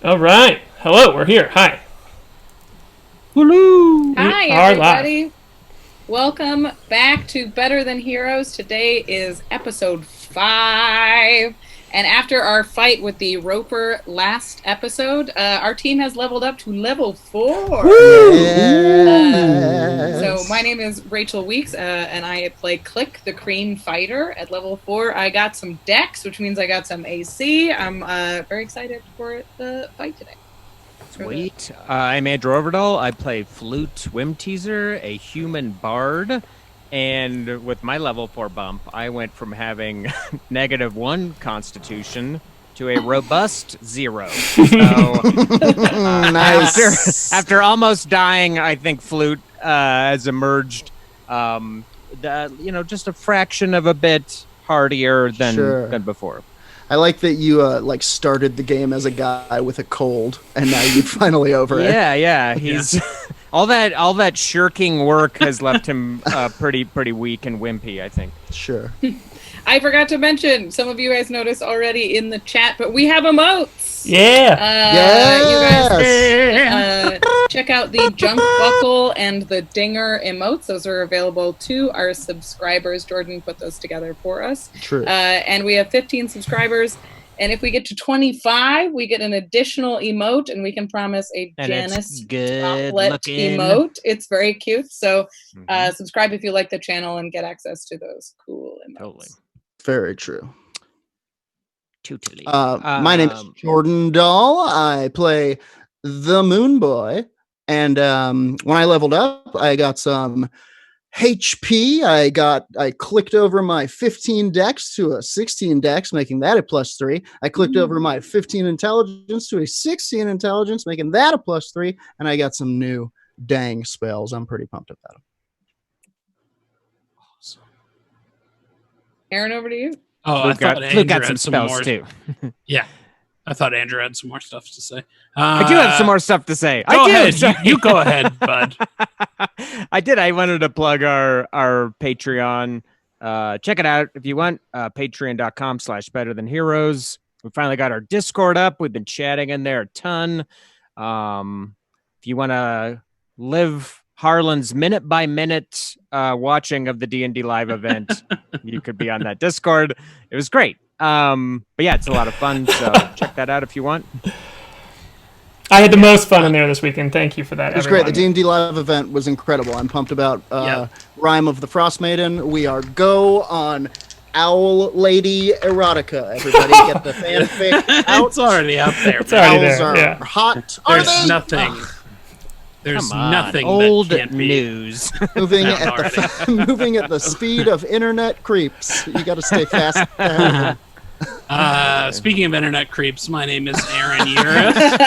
All right. Hello, we're here. Hi. Hello. Hi, everybody. Welcome back to Better Than Heroes. Today is episode 5. And after our fight with the Roper last episode, our team has leveled up to level 4. So my name is Rachel Weeks, and I play Klik, the Kreen fighter. At level 4, I got some dex, which means I got some AC. I'm very excited for the fight today. Sweet. I'm Andrew Ovredahl. I play Flute, Whimteaser, a human bard. And with my level 4 bump, I went from having -1 constitution to a robust 0. So, nice. After almost dying, I think Flute has emerged, just a fraction of a bit hardier than before. I like that you started the game as a guy with a cold, and now you're finally over it. Yeah. He's all that shirking work has left him pretty weak and wimpy, I think. Sure. I forgot to mention, some of you guys noticed already in the chat, but we have emotes. Yeah. You guys check out the junk buckle and the dinger emotes. Those are available to our subscribers. Jordan put those together for us. True. And we have 15 subscribers. And if we get to 25, we get an additional emote, and we can promise a Janice Droplet emote. It's very cute. So subscribe if you like the channel and get access to those cool emotes. Totally. Very true. Totally. My name is Jordan Dahl. I play the Moonboy. And when I leveled up, I got some HP. I clicked over my 15 dex to a 16 dex, making that a +3. I clicked over my 15 intelligence to a 16 intelligence, making that a +3. And I got some new dang spells. I'm pretty pumped about them. Awesome. Aaron, over to you. Oh, I thought Andrew got some had some spells more too. Yeah, I thought Andrew had some more stuff to say. I do have some more stuff to say. Go ahead. You go ahead, bud. I did. I wanted to plug our Patreon. Check it out if you want. Patreon.com/betterthanheroes. We finally got our Discord up. We've been chatting in there a ton. If you want to live Harlan's minute-by-minute watching of the D&D live event, you could be on that Discord. It was great. But yeah, it's a lot of fun, so check that out if you want. I had the most fun in there this weekend. Thank you for that, It was everyone. great. The D&D live event was incredible. I'm pumped about Rime of the Frost Maiden. We are go on Owl Lady Erotica. Everybody get the fanfic out. It's already out there. It's already Owls there. are Yeah. hot. There's nothing. There's Come on, nothing old that can't be news. moving Not at moving at the speed of internet creeps. You got to stay fast. Speaking of internet creeps, my name is Aaron Urist.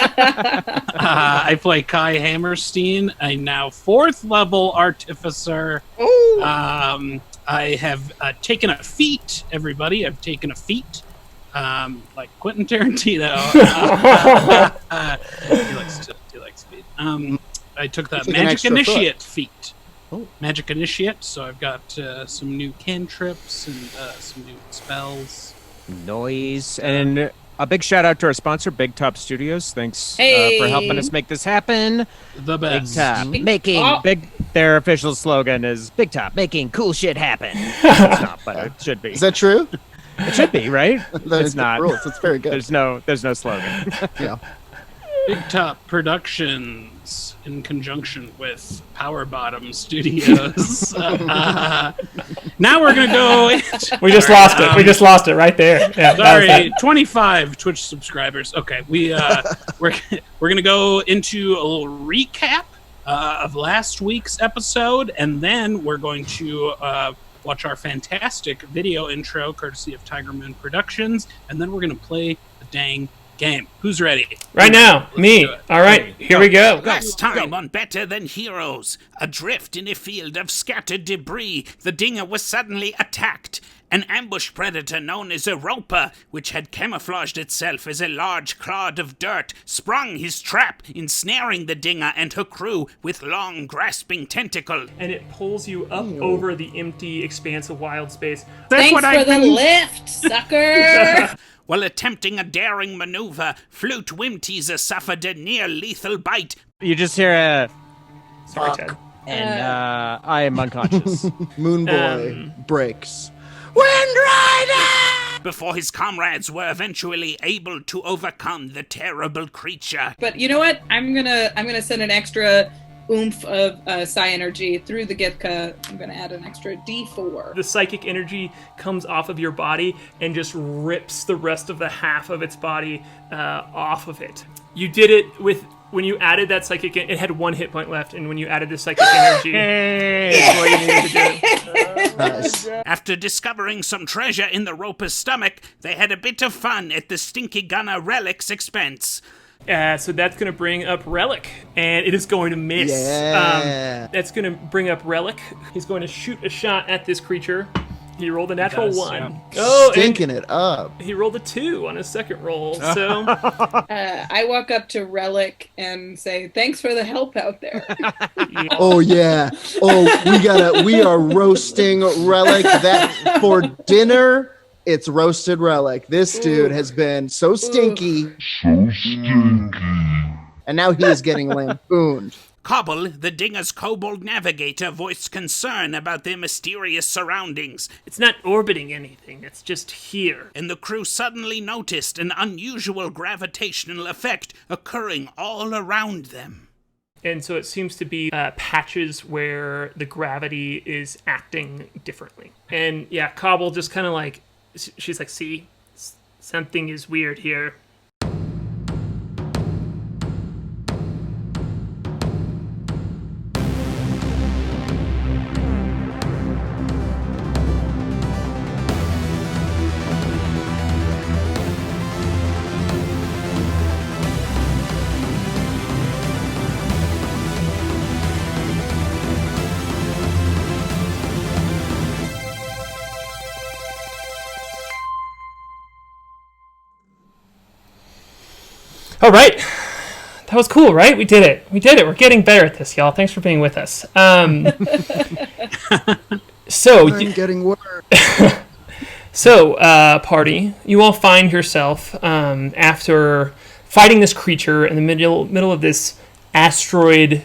I play K.A.I. Hammerstein, a now 4th level Artificer. I have taken a feat, everybody. I've taken a feat. Like Quentin Tarantino. He likes feet. I took the Magic Initiate feat. Oh. Magic Initiate, so I've got some new cantrips and some new spells. Noise. And a big shout out to our sponsor, Big Top Studios. Thanks for helping us make this happen. The best. Big Top. Their official slogan is Big Top, making cool shit happen. It's not, but it should be. Is that true? It should be, right? It's not. Rules. It's very good. There's no slogan. Yeah. Big Top Productions in conjunction with Power Bottom Studios. Now we're gonna go. We just lost it. We just lost it right there. Yeah, sorry, 25 Twitch subscribers. Okay, we're gonna go into a little recap of last week's episode, and then we're going to watch our fantastic video intro courtesy of Tiger Moon Productions, and then we're gonna play the dang game. Who's ready? Right now, me. All right, here we go. Last time on Better Than Heroes, adrift in a field of scattered debris, the dinger was suddenly attacked. An ambush predator known as a roper, which had camouflaged itself as a large clod of dirt, sprung his trap, ensnaring the dinger and her crew with long, grasping tentacles. And it pulls you up over the empty expanse of wild space. Thanks for the lift, sucker! While attempting a daring maneuver, Flute Whimteaser suffered a near-lethal bite. You just hear a... Sorry, Ted. And I am unconscious. Moonboy breaks. Windrider! Before his comrades were eventually able to overcome the terrible creature. But you know what? I'm gonna send an extra oomph of Psi energy through the Gitka. I'm gonna add an extra D4. The psychic energy comes off of your body and just rips the rest of the half of its body off of it. You did it with... When you added that psychic, it had 1 hit point left, and when you added the psychic energy, that's what you needed to do. Nice. After discovering some treasure in the roper's stomach, they had a bit of fun at the Stinky Gunner Relic's expense. So that's going to bring up Relic, and it is going to miss. Yeah. That's going to bring up Relic. He's going to shoot a shot at this creature. He rolled a natural 1. Yeah. Oh, Stinking it up. he rolled a 2 on his second roll. So I walk up to Relic and say, "Thanks for the help out there." Oh yeah. Oh, we are roasting Relic. That for dinner, it's roasted Relic. This dude has been so stinky. And now he is getting lampooned. Cobble, the Dinger's kobold navigator, voiced concern about their mysterious surroundings. it's not orbiting anything. It's just here. And the crew suddenly noticed an unusual gravitational effect occurring all around them. And so it seems to be patches where the gravity is acting differently. And yeah, Cobble just kind of like, she's like, see, something is weird here. All right. That was cool, right? We did it. We're getting better at this, y'all. Thanks for being with us. So, I'm getting word. Party, you all find yourself after fighting this creature in the middle of this asteroid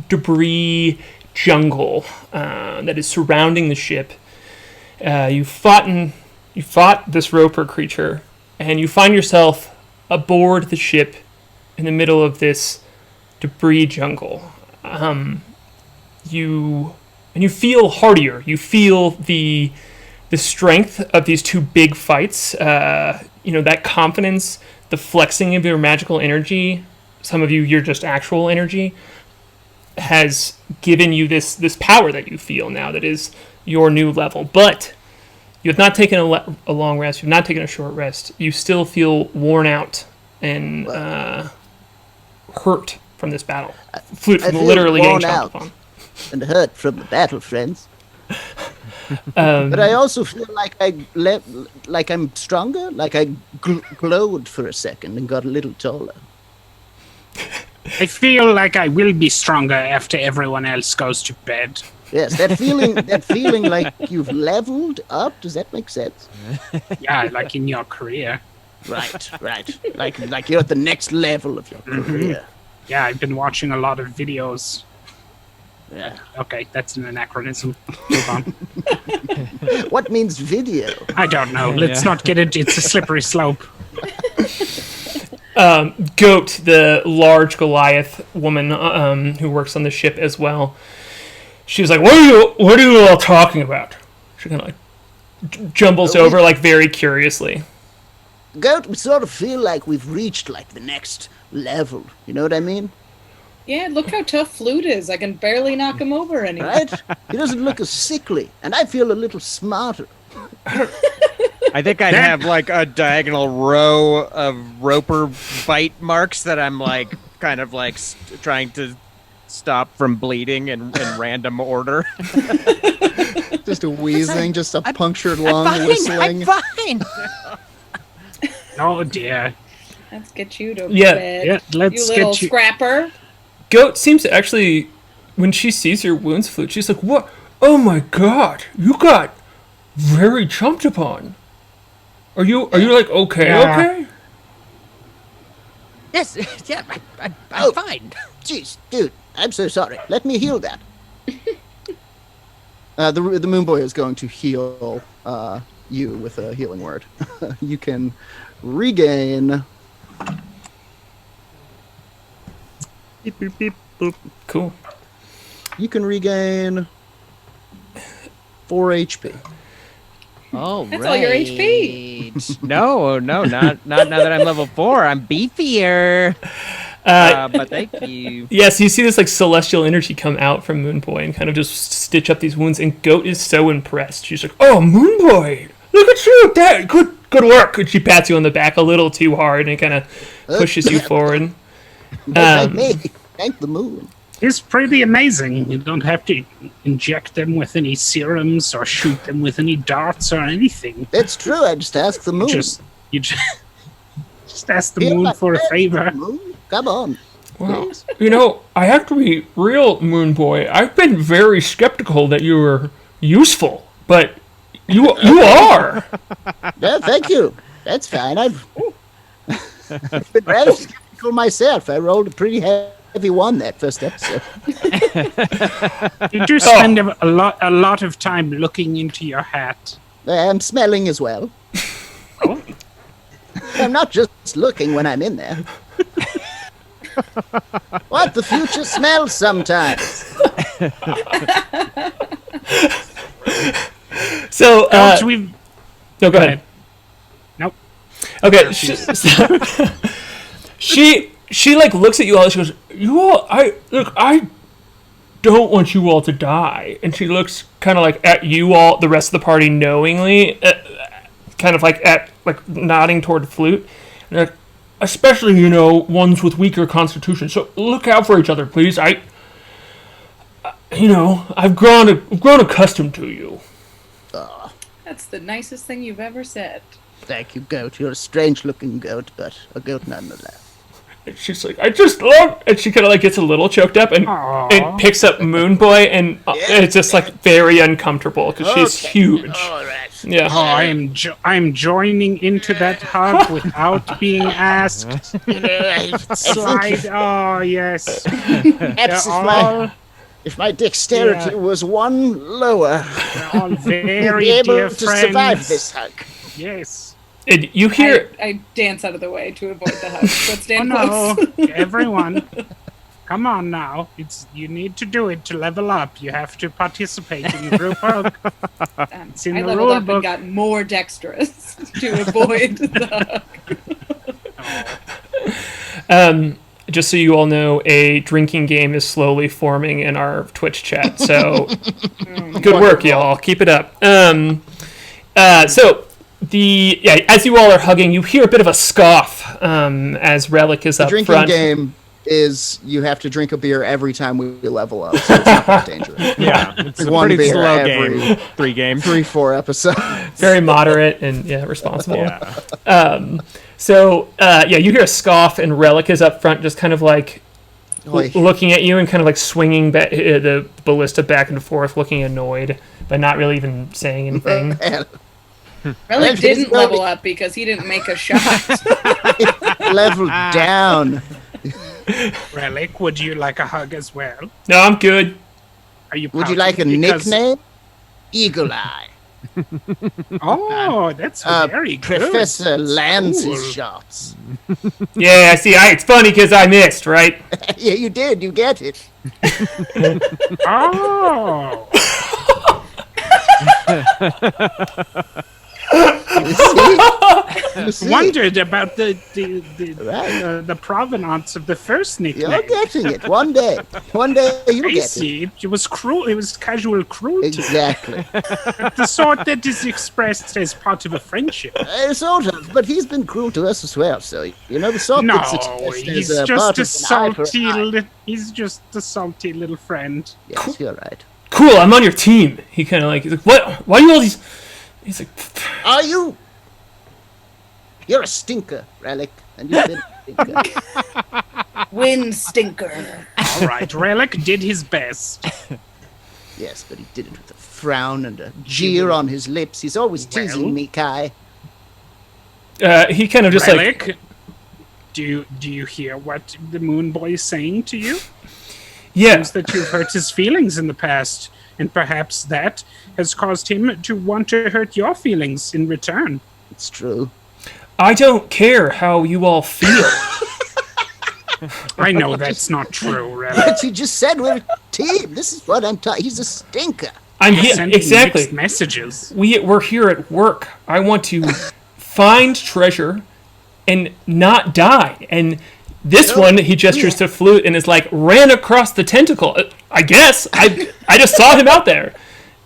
debris jungle that is surrounding the ship. You fought this roper creature, and you find yourself aboard the ship in the middle of this debris jungle. You feel hardier. You feel the strength of these 2 big fights. That confidence, the flexing of your magical energy. Some of you, your just actual energy, has given you this power that you feel now. That is your new level. But you have not taken a long rest. You have not taken a short rest. You still feel worn out and hurt from this battle. Flute from literally getting chopped upon. And hurt from the battle, friends. But I also feel like I'm stronger. Like I glowed for a second and got a little taller. I feel like I will be stronger after everyone else goes to bed. Yes, that feeling like you've leveled up. Does that make sense? Yeah, like in your career. Right. Like you're at the next level of your career. Yeah, I've been watching a lot of videos. Yeah. Okay, that's an anachronism. Move on. What means video? I don't know. Let's not get it. It's a slippery slope. Goat, the large Goliath woman who works on the ship as well, she was like, what are you all talking about? She kind of like jumbles over like very curiously. Goat, we sort of feel like we've reached like the next level. You know what I mean? Yeah, look how tough Flute is. I can barely knock him over anymore. Right? He doesn't look as sickly, and I feel a little smarter. I think I'd have like a diagonal row of roper bite marks that I'm like kind of like trying to stop from bleeding in random order. Just a wheezing, just a punctured lung whistling. I'm fine. Oh dear. Let's get you to Yeah. bed. Yeah, let's you little get you. scrapper. Goat seems to actually, when she sees your wounds, Flute, she's like, what? Oh my god, you got very jumped upon. Are you like okay? Yeah. Okay. Yes, yeah, I'm fine. Jeez, dude, I'm so sorry. Let me heal that. The Moonboy is going to heal you with a healing word. You can regain. Beep, beep, beep, boop. Cool. You can regain 4 HP. Oh, That's all your HP. No, not now that I'm level 4. I'm beefier. But thank you. Yes, you see this like celestial energy come out from Moonboy and kind of just stitch up these wounds. And Goat is so impressed. She's like, "Oh, Moonboy, look at you! That good work." And she pats you on the back a little too hard and kind of pushes you forward. Thank me. Thank the moon. It's pretty amazing. You don't have to inject them with any serums or shoot them with any darts or anything. That's true. I just ask the moon. You just ask the moon for a favor. Moon? Come on. Well, you know, I have to be real, Moonboy. I've been very skeptical that you were useful, but you are. Yeah, thank you. That's fine. I've been rather skeptical myself. I rolled a pretty heavy one that first episode. You do spend a lot of time looking into your hat. I'm smelling as well. Oh. I'm not just looking when I'm in there. What? The future smells sometimes. So, We've... no, go ahead. Nope. Okay. She like looks at you all. And she goes, "You all, I don't want you all to die." And she looks kind of like at you all, the rest of the party, knowingly, kind of like at like nodding toward Flute. And like, especially, you know, ones with weaker constitution. So look out for each other, please. I've grown accustomed to you. That's the nicest thing you've ever said. Thank you, goat. You're a strange-looking goat, but a goat nonetheless. And she's like, I just love... And she kind of like gets a little choked up and picks up Moonboy, and it's just like very uncomfortable because she's huge. All right. Yeah. Oh, I'm joining into that hug without being asked. Slide. Oh, yes. Perhaps if my dexterity was one lower, We're all very be able dear to friends. survive this hug. Yes. And you hear... I dance out of the way to avoid the hug. But stand no, close. everyone. Come on now. You need to do it to level up. You have to participate in the group hug. It's in I the leveled rule up book. and got more dexterous to avoid the hug. Just so you all know, a drinking game is slowly forming in our Twitch chat. So, good work, y'all. Keep it up. So, as you all are hugging, you hear a bit of a scoff as Relic is up front. The drinking game is you have to drink a beer every time we level up, so it's not that dangerous. Yeah, it's a One pretty beer slow every game. 3 games. 3-4 episodes. Very moderate and responsible. Yeah. You hear a scoff, and Relic is up front, just kind of like looking at you and kind of like swinging the ballista back and forth, looking annoyed, but not really even saying anything. Relic didn't level up because he didn't make a shot. Level down. Relic, would you like a hug as well? No, I'm good. Are you? Would you like a nickname? Eagle Eye. Oh, that's very good. Professor Lance's shots. Yeah, I see. It's funny because I missed, right? Yeah, you did. You get it. Oh. You see? Wondered about the provenance of the first nickname. You're getting it. One day you'll I get it. see. It was cruel. It was casual cruelty. Exactly. The sort that is expressed as part of a friendship. Sort of, but he's been cruel to us as well. So the sort No, that's expressed he's as just part a of an eye for salty. an eye. He's just a salty little friend. Yes, you're right. Cool, I'm on your team. He's like, what? Why do you all these... He's like... Are you? You're a stinker, Relic, and you've been a stinker. Wind stinker. All right, Relic did his best. Yes, but he did it with a frown and a jeer on his lips. He's always teasing me, K.A.I. He kind of just Relic, do you hear what the Moonboy is saying to you? Yeah. Seems that you've hurt his feelings in the past, and perhaps that has caused him to want to hurt your feelings in return. It's true. I don't care how you all feel. I know that's not true, Relic. But you just said we're a team. This is what I'm talking. He's a stinker. I'm Sending exactly. mixed messages. We're here at work. I want to find treasure and not die. And this one, he gestures to Flute and is like, ran across the tentacle. I guess. I just saw him out there.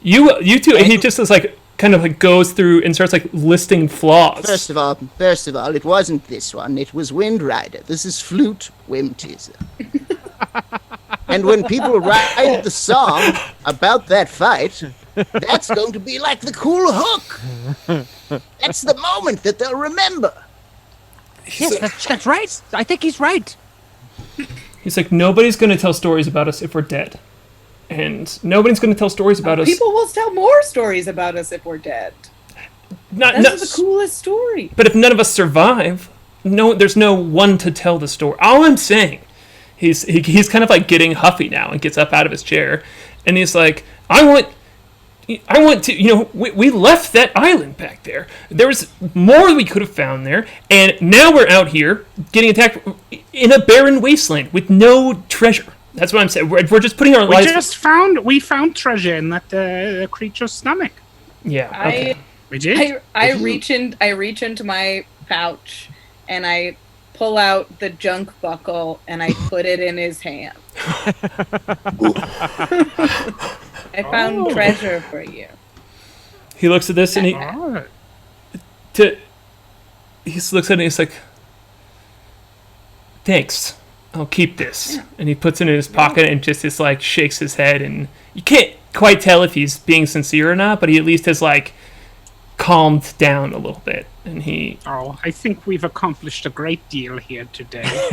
You two, and he just is like, kind of like goes through and starts like listing flaws. First of all, it wasn't this one. It was Windrider. This is Flute Whimteaser. And when people write the song about that fight, that's going to be like the cool hook. That's the moment that they'll remember. Yes, that's right. I think he's right. He's like, nobody's going to tell stories about us if we're dead. And nobody's going to tell stories about us. People will tell more stories about us if we're dead. That's the coolest story. But if none of us survive, there's no one to tell the story. All I'm saying, he's kind of like getting huffy now and gets up out of his chair, and he's like, I want to, we left that island back there. There was more we could have found there, and now we're out here getting attacked in a barren wasteland with no treasure. That's what I'm saying. We're just putting our lives. We found treasure in that creature's stomach. Yeah. Okay. We did. I reach into my pouch and I pull out the junk buckle and I put it in his hand. I found treasure for you. He looks at this and he looks at it and he's like, thanks. I'll keep this. And he puts it in his pocket and just like shakes his head, and you can't quite tell if he's being sincere or not, but he at least has like calmed down a little bit. And I think we've accomplished a great deal here today.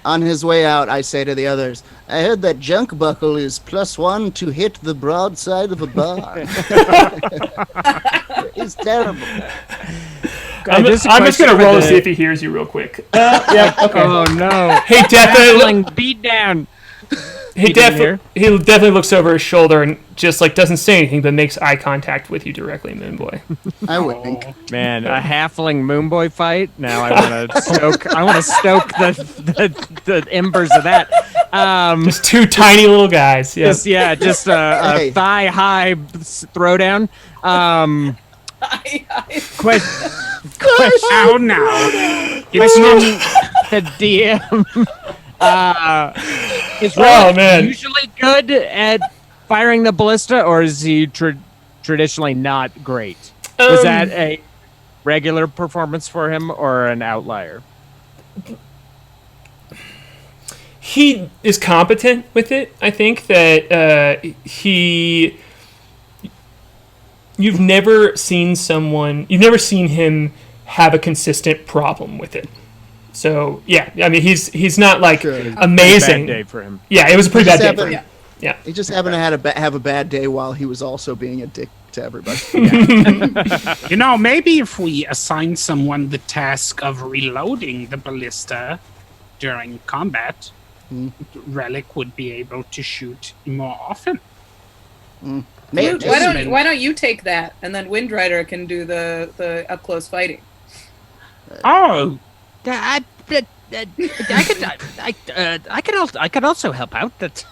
On his way out, I say to the others, I heard that junk buckle is +1 to hit the broadside of a bar. It's terrible. I'm just going to roll to see if he hears you real quick. Yeah, okay. Oh, no. He definitely... beat down. He definitely looks over his shoulder and just like doesn't say anything, but makes eye contact with you directly, Moonboy. I wink. Man, a halfling Moonboy fight. Now I want to stoke. the embers of that. Just two tiny little guys. Yeah. Just a thigh high throwdown. Question. Oh no! It's the DM. Is Relic usually good at firing the ballista, or is he traditionally not great? Was that a regular performance for him or an outlier? He is competent with it. I think that you've never seen him have a consistent problem with it. So yeah, I mean he's not like amazing. Bad day for him. Yeah, it was a pretty bad day for him. Yeah. He just happened to have a bad day while he was also being a dick to everybody. Maybe if we assign someone the task of reloading the ballista during combat, Relic would be able to shoot more often. Why don't you take that, and then Windrider can do the up close fighting. I could also help out. That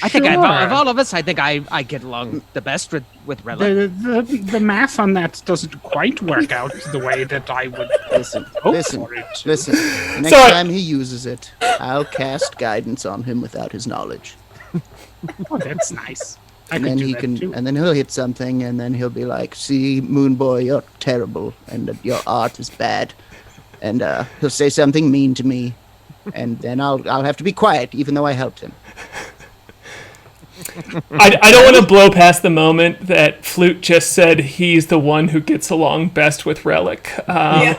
I think of all of us, I think I get along the best with Relic. The math on that doesn't quite work out the way that I would Listen. Next time he uses it, I'll cast guidance on him without his knowledge. Oh, that's nice. And then and then he'll hit something, and then he'll be like, "See, Moonboy, you're terrible, and your art is bad." And he'll say something mean to me, and then I'll have to be quiet, even though I helped him. I don't want to blow past the moment that Flute just said he's the one who gets along best with Relic. Only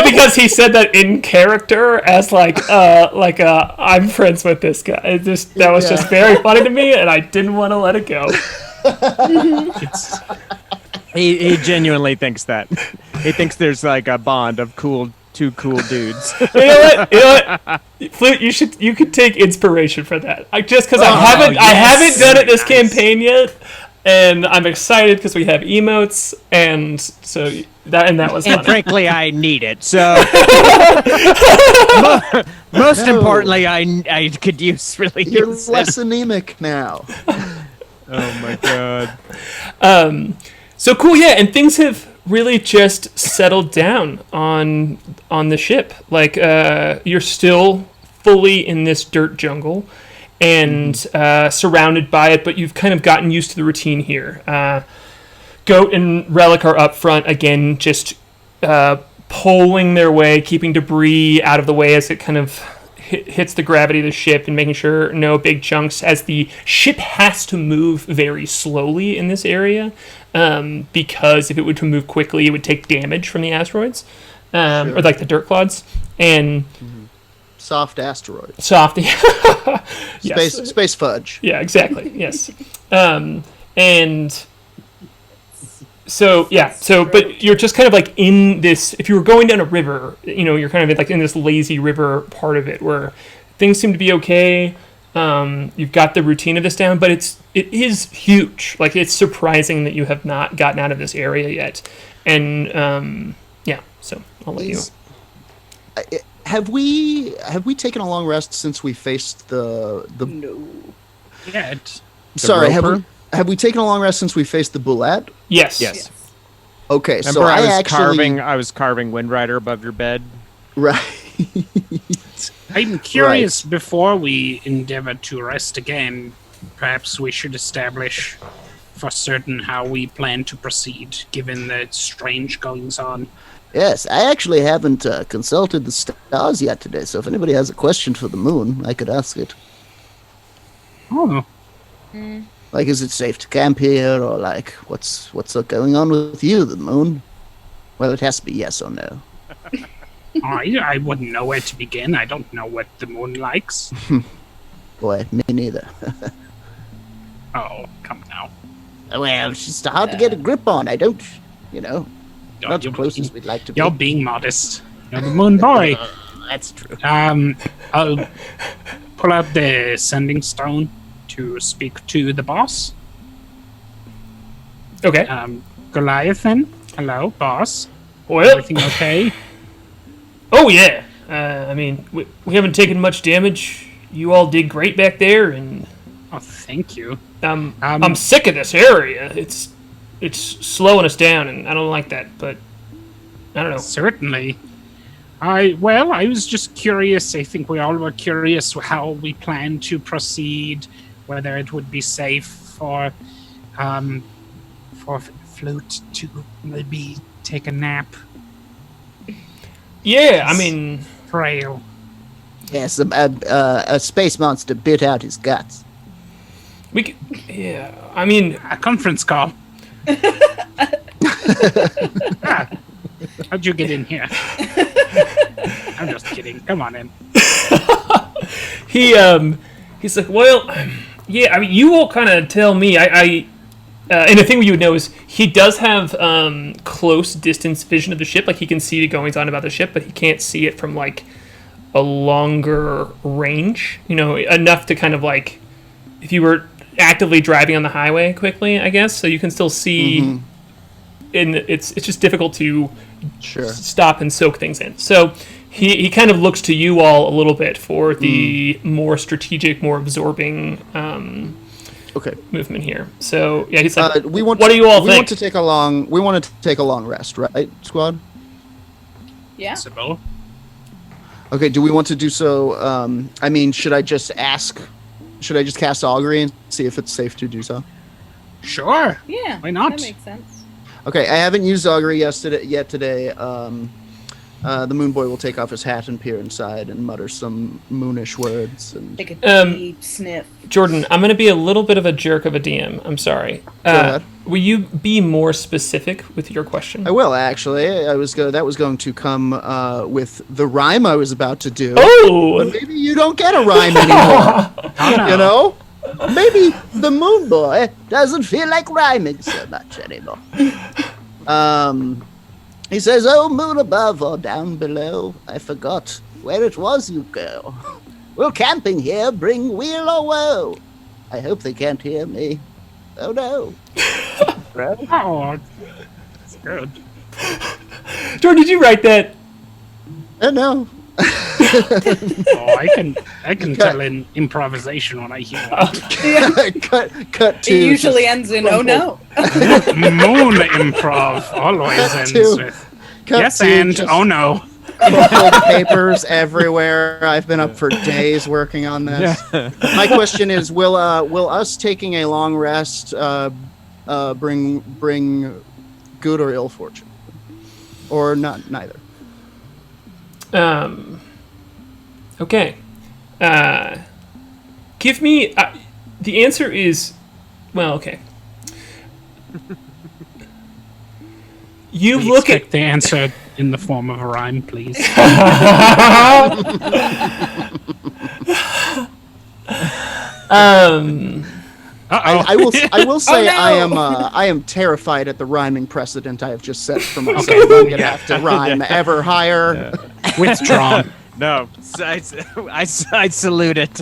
because he said that in character as I'm friends with this guy. That was just very funny to me, and I didn't want to let it go. He genuinely thinks that. He thinks there's like a bond of two cool dudes. You know what? Flute, you could take inspiration for that. Just because I haven't done it this campaign yet, and I'm excited because we have emotes, and so that was fun. And frankly, I need it. So most importantly, I could really You're use less anemic now. Oh my god. So cool, yeah, and things have really just settled down on the ship. Like you're still fully in this dirt jungle and surrounded by it, but you've kind of gotten used to the routine here. Goat and Relic are up front again, just pulling their way, keeping debris out of the way as it kind of hits the gravity of the ship and making sure no big chunks, as the ship has to move very slowly in this area because if it were to move quickly, it would take damage from the asteroids or like the dirt clods. And soft asteroids. Soft. Yes. Space fudge. Yeah, exactly. Yes. And so, yeah. So, but you're just kind of like in this, if you were going down a river, you're kind of like in this lazy river part of it where things seem to be okay. You've got the routine of this down, but it is huge. Like, it's surprising that you have not gotten out of this area yet. And, yeah, so I'll let you. Have we taken a long rest since we faced the No. Yeah. Sorry, have we taken a long rest since we faced the bullet? Yes. Okay, remember so I was carving Windrider above your bed. Right. I'm curious, before we endeavor to rest again, perhaps we should establish for certain how we plan to proceed, given the strange goings on. Yes, I actually haven't consulted the stars yet today, so if anybody has a question for the moon, I could ask it. Oh. Like, is it safe to camp here, or like, what's going on with you, the moon? Well, it has to be yes or no. I wouldn't know where to begin. I don't know what the moon likes. Boy, me neither. Oh, come now. Well, it's just hard to get a grip on. I don't, not as close as we'd like to be. You're being modest. You're the moon boy. That's true. I'll pull out the sending stone to speak to the boss. Okay. Goliathan, hello, boss. Well, Everything okay? Oh, yeah. I mean, we haven't taken much damage. You all did great back there, and Oh, thank you. I'm sick of this area. It's slowing us down, and I don't like that. But I don't know. Certainly. I was just curious. I think we all were curious how we plan to proceed, whether it would be safe for Flute to maybe take a nap. Yeah, I mean, Frail. Yes, a space monster bit out his guts. Yeah, I mean, A conference call. How'd you get in here? I'm just kidding. Come on in. He's like, well, yeah, I mean, you all kind of tell me. And the thing you would know is he does have close distance vision of the ship. Like, he can see the goings on about the ship, but he can't see it from like a longer range. Enough to kind of like, if you were actively driving on the highway quickly, I guess. So you can still see. Mm-hmm. And it's just difficult to stop and soak things in. So he kind of looks to you all a little bit for the more strategic, more absorbing movement here. So yeah, he's like, what do you all think? We want to take a long rest, right, squad? Yeah. Possible. Okay. Do we want to do so? I mean, should I just cast Augury and see if it's safe to do so? Sure. Yeah. Why not? That makes sense. Okay, I haven't used Augury yet today. The Moonboy will take off his hat and peer inside and mutter some moonish words. And Take a deep sniff. Jordan, I'm going to be a little bit of a jerk of a DM. I'm sorry. Go ahead. Will you be more specific with your question? I will, actually. That was going to come with the rhyme I was about to do. Oh! But maybe you don't get a rhyme anymore. You know? Maybe the Moonboy doesn't feel like rhyming so much anymore. He says, "Oh, moon above or down below, I forgot where it was you go. Will camping here bring weal or woe? I hope they can't hear me. Oh no." Oh, that's good. Jordan, did you write that? No. Oh, I can tell in improvisation when I hear it. cut to. It usually ends in "oh no." Moon improv always ends with yes and oh no. Papers everywhere. I've been up for days working on this. Yeah. My question is, will us taking a long rest bring good or ill fortune, or not neither? Okay. Give me... the answer is... Well, okay. You Please look pick at... the answer in the form of a rhyme, please. I will say Oh, no. I am terrified at the rhyming precedent I have just set for myself. I'm gonna have to rhyme ever higher. Withdrawn. No, I salute it.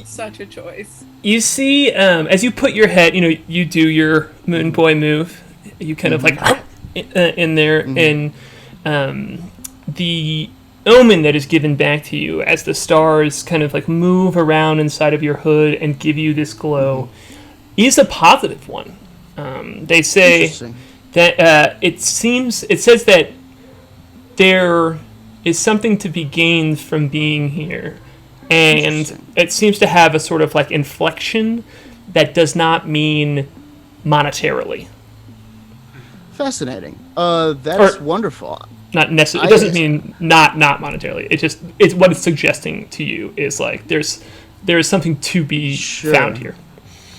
Such a choice. You see, as you put your head, you do your Moonboy move. You kind of like in there, and the omen that is given back to you as the stars kind of like move around inside of your hood and give you this glow is a positive one. They say that it says that there is something to be gained from being here, and it seems to have a sort of like inflection that does not mean monetarily. Fascinating. That's wonderful. Not necessarily. It doesn't mean not monetarily. It's what it's suggesting to you is like there is something to be found here.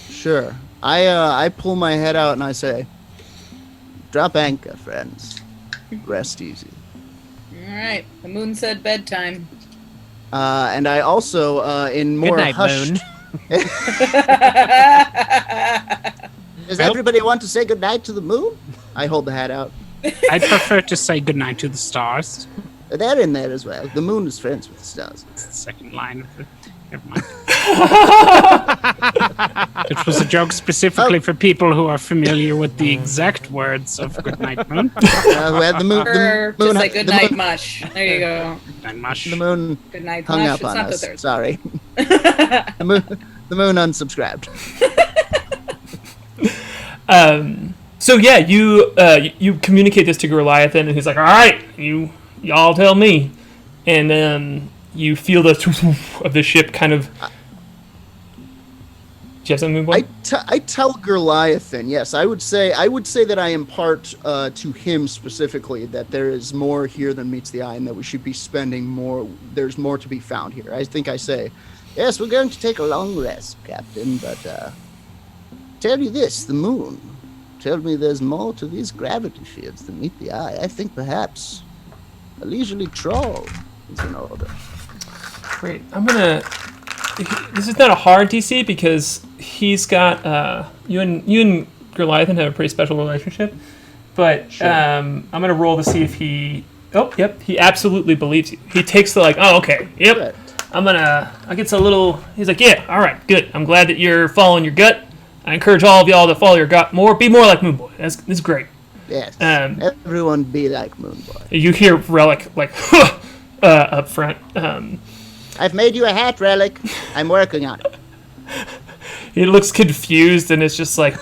Sure. I pull my head out and I say, "Drop anchor, friends. Rest easy." All right. The moon said bedtime. And I also, in more Good night, hushed... moon. Does everybody want to say goodnight to the moon? I hold the hat out. I'd prefer to say goodnight to the stars. They're in there as well. The moon is friends with the stars. It's the second line of the... Never mind. It was a joke specifically for people who are familiar with the exact words of goodnight, moon. The moon, Or just like good night, mush. There you go. Good mush. The moon Good night, hung mush. up It's on not the us. third. Sorry. The moon unsubscribed. So yeah, you communicate this to Goliathan, and he's like, "All right, y'all tell me," and then you feel the of the ship kind of. Do you have something, Moonboy? I tell Goliathan, yes, I would say that I impart to him specifically that there is more here than meets the eye, and that we should be spending more. There's more to be found here. I think I say, Yes, we're going to take a long rest, Captain, but tell you this, the moon told me there's more to these gravity fields than meet the eye. I think perhaps a leisurely trawl is in order. Great. This is not a hard DC because he's got you and Goliathan have a pretty special relationship, but Sure. I'm gonna roll to see if he. Oh, yep. He absolutely believes you. He takes the like. Oh, okay. Yep. Right. I get a little. He's like, yeah. All right. Good. I'm glad that you're following your gut. I encourage all of y'all to follow your gut more. Be more like Moonboy. That's great. Yes, Everyone be like Moonboy. You hear Relic like up front. I've made you a hat, Relic. I'm working on it. He looks confused and it's just like.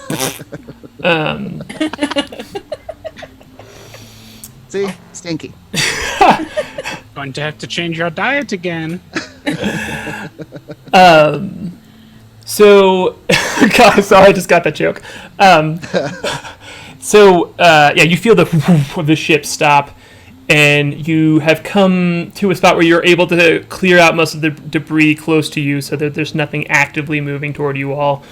See? Stinky. Going to have to change your diet again. So, God, sorry, I just got that joke. You feel the ship stop, and you have come to a spot where you're able to clear out most of the debris close to you, so that there's nothing actively moving toward you all,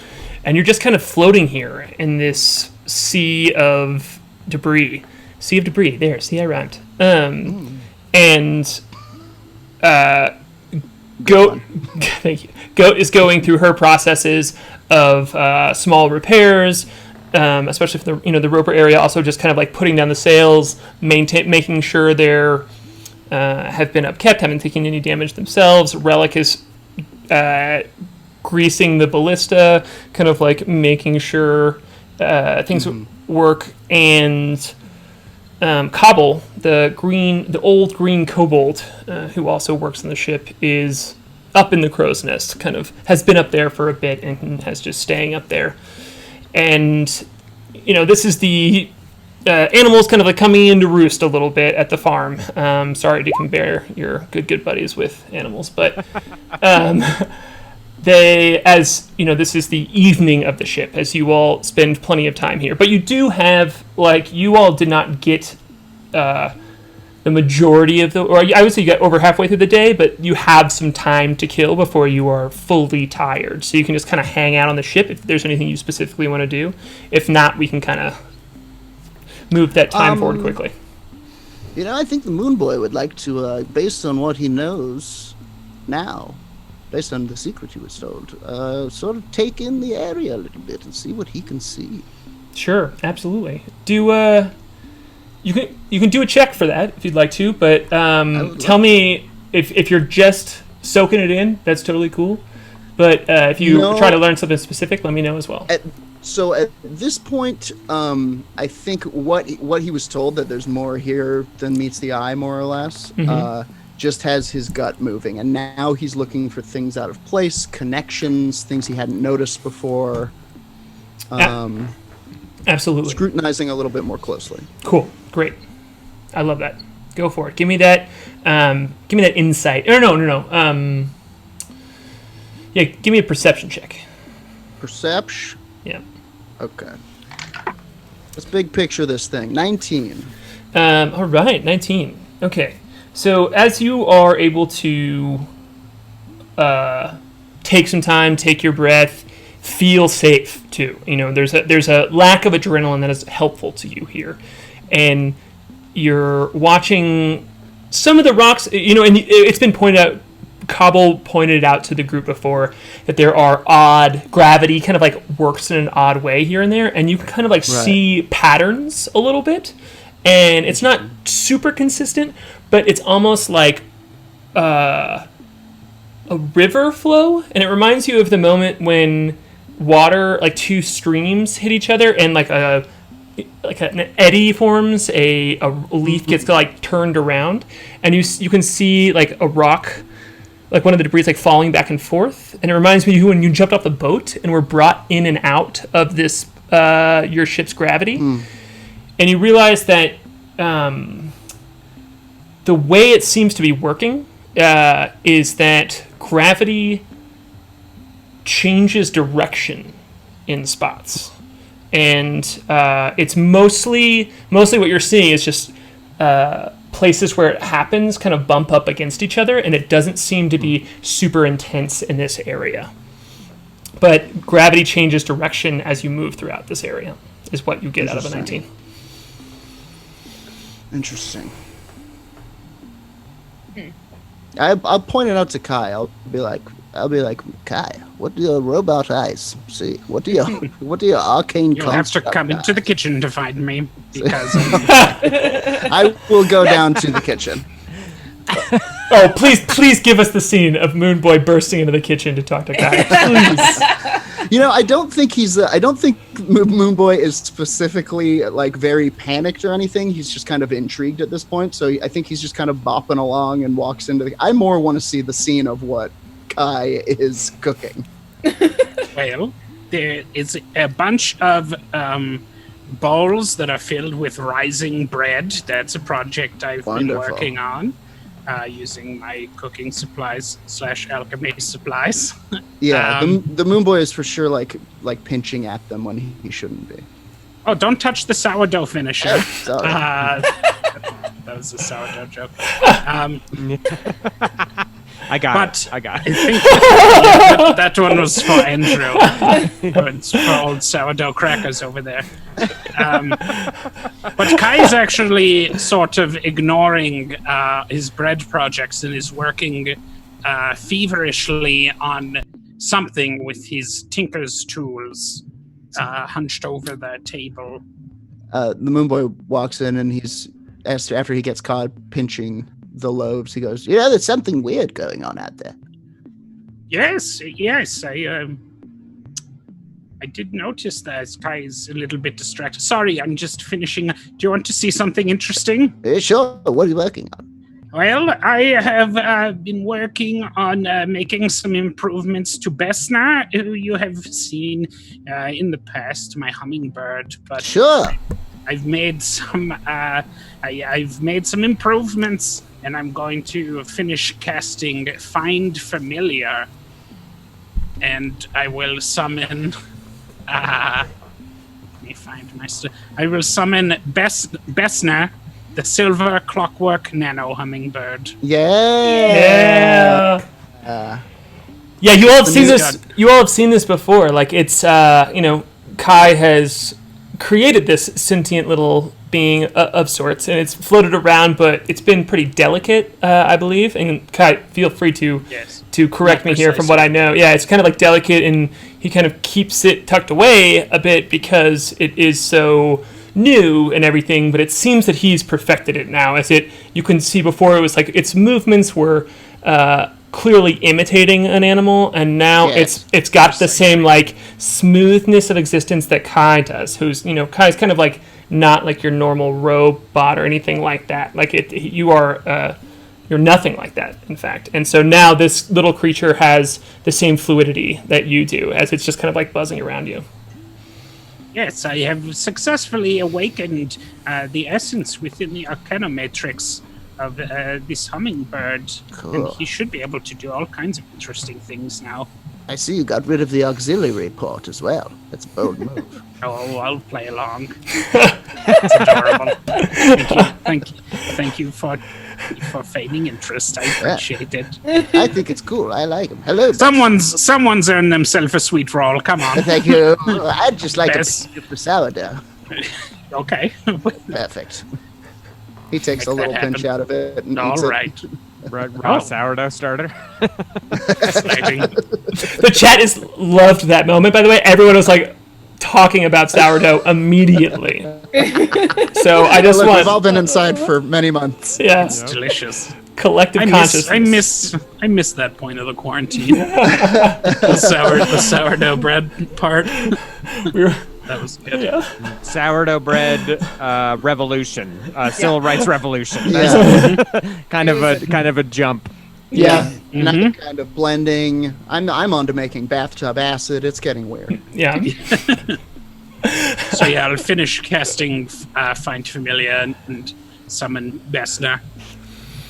and you're just kind of floating here in this sea of debris. Sea of debris. There, see, I rhymed. And Thank you. Goat is going through her processes of small repairs, especially for the roper area. Also, just kind of like putting down the sails, making sure they're have been upkept, haven't taken any damage themselves. Relic is greasing the ballista, kind of like making sure things work, and Cobble, the old green kobold, who also works on the ship, is up in the crow's nest, kind of has been up there for a bit and has just staying up there. And, this is the animals kind of like coming into roost a little bit at the farm. Sorry to compare your good buddies with animals, but this is the evening of the ship, as you all spend plenty of time here. But you do have, you all did not get the majority of or I would say you got over halfway through the day, but you have some time to kill before you are fully tired. So you can just kind of hang out on the ship if there's anything you specifically want to do. If not, we can kind of move that time forward quickly. I think the Moonboy would like to, based on what he knows now, based on the secret he was told, sort of take in the area a little bit and see what he can see. Sure, absolutely. You can do a check for that if you'd like to, but tell me if you're just soaking it in, that's totally cool. But if you try to learn something specific, let me know as well. So at this point, I think what he was told, that there's more here than meets the eye, more or less, just has his gut moving, and now he's looking for things out of place, connections, things he hadn't noticed before. Absolutely. Scrutinizing a little bit more closely. Cool. Great. I love that. Go for it. Give me that insight. No. Yeah, give me a perception check. Perception? Yeah. Okay. Let's big picture this thing. 19. All right, 19. Okay. So as you are able to take some time, take your breath, feel safe too. There's a lack of adrenaline that is helpful to you here, and you're watching some of the rocks. And it's been pointed out. Cobble pointed it out to the group before that there are odd gravity kind of like works in an odd way here and there, and you can kind of like see patterns a little bit, and it's not super consistent, but it's almost like a river flow, and it reminds you of the moment when water, like two streams hit each other, and like an eddy forms, a leaf gets like turned around, and you can see like a rock, like one of the debris like falling back and forth, and it reminds me of you when you jumped off the boat and were brought in and out of this your ship's gravity, and you realize that the way it seems to be working is that gravity changes direction in spots, and it's mostly what you're seeing is just places where it happens kind of bump up against each other, and it doesn't seem to be super intense in this area. But gravity changes direction as you move throughout this area, is what you get out of a 19. Interesting. I'll point it out to K.A.I. I'll be like, K.A.I, what do your robot eyes see? What do your arcane? You'll have to come into the kitchen to find me, because I will go down to the kitchen. Oh, please give us the scene of Moonboy bursting into the kitchen to talk to K.A.I. Please. I don't think Moonboy is specifically like very panicked or anything. He's just kind of intrigued at this point. So I think he's just kind of bopping along and walks into I more want to see the scene of what K.A.I is cooking. Well, there is a bunch of bowls that are filled with rising bread. That's a project I've been working on. Using my cooking supplies / alchemy supplies. Yeah, the Moonboy is for sure like pinching at them when he shouldn't be. Oh, don't touch the sourdough finisher. Oh, sorry. That was a sourdough joke. I got it. I think that one was for Andrew. It's for old sourdough crackers over there. But K.A.I is actually sort of ignoring his bread projects and is working feverishly on something with his tinker's tools hunched over the table. The Moonboy walks in and he's after he gets caught pinching the loaves. He goes, there's something weird going on out there. Yes, I did notice that K.A.I is a little bit distracted. Sorry, I'm just finishing. Do you want to see something interesting? Sure. What are you working on? Well, I have been working on making some improvements to Besna, who you have seen in the past, my hummingbird. But sure, I've made some. I've made some improvements, and I'm going to finish casting Find Familiar, and I will summon. Let me find my. I will summon Besna. The silver clockwork nano hummingbird. Yeah. Yeah, you all have seen this. You all have seen this before. Like it's, K.A.I has created this sentient little being of sorts, and it's floated around, but it's been pretty delicate, I believe. And K.A.I, feel free to correct me here from what I know. Yeah, it's kind of like delicate, and he kind of keeps it tucked away a bit because it is so new and everything, but it seems that he's perfected it now. You can see before it was like its movements were clearly imitating an animal, and now it's got the same like smoothness of existence that K.A.I does. Who's K.A.I's kind of like not like your normal robot or anything like that. Like you're nothing like that, in fact. And so now this little creature has the same fluidity that you do, as it's just kind of like buzzing around you. Yes, I have successfully awakened the essence within the Arcana matrix of this hummingbird. Cool. And he should be able to do all kinds of interesting things now. I see you got rid of the auxiliary port as well. That's a bold move. Oh, I'll play along. It's adorable. Thank you for feigning interest. I appreciate it. I think it's cool. I like him. Hello. Someone's earned themselves a sweet roll. Come on. Thank you. I'd just like to pick up the sourdough. Okay. Perfect. He takes a little pinch out of it and all eats right. Raw sourdough starter. The chat has loved that moment, by the way. Everyone was like talking about sourdough immediately. So I just want. We've all been inside for many months. Yeah, it's delicious. Collective consciousness. I miss that point of the quarantine. the sourdough bread part. That was good. Yeah. Sourdough bread revolution. Civil rights revolution. Yeah. kind of a jump. Yeah. Not kind of blending. I'm onto making bathtub acid. It's getting weird. Yeah. So I'll finish casting Find Familiar and summon Besna.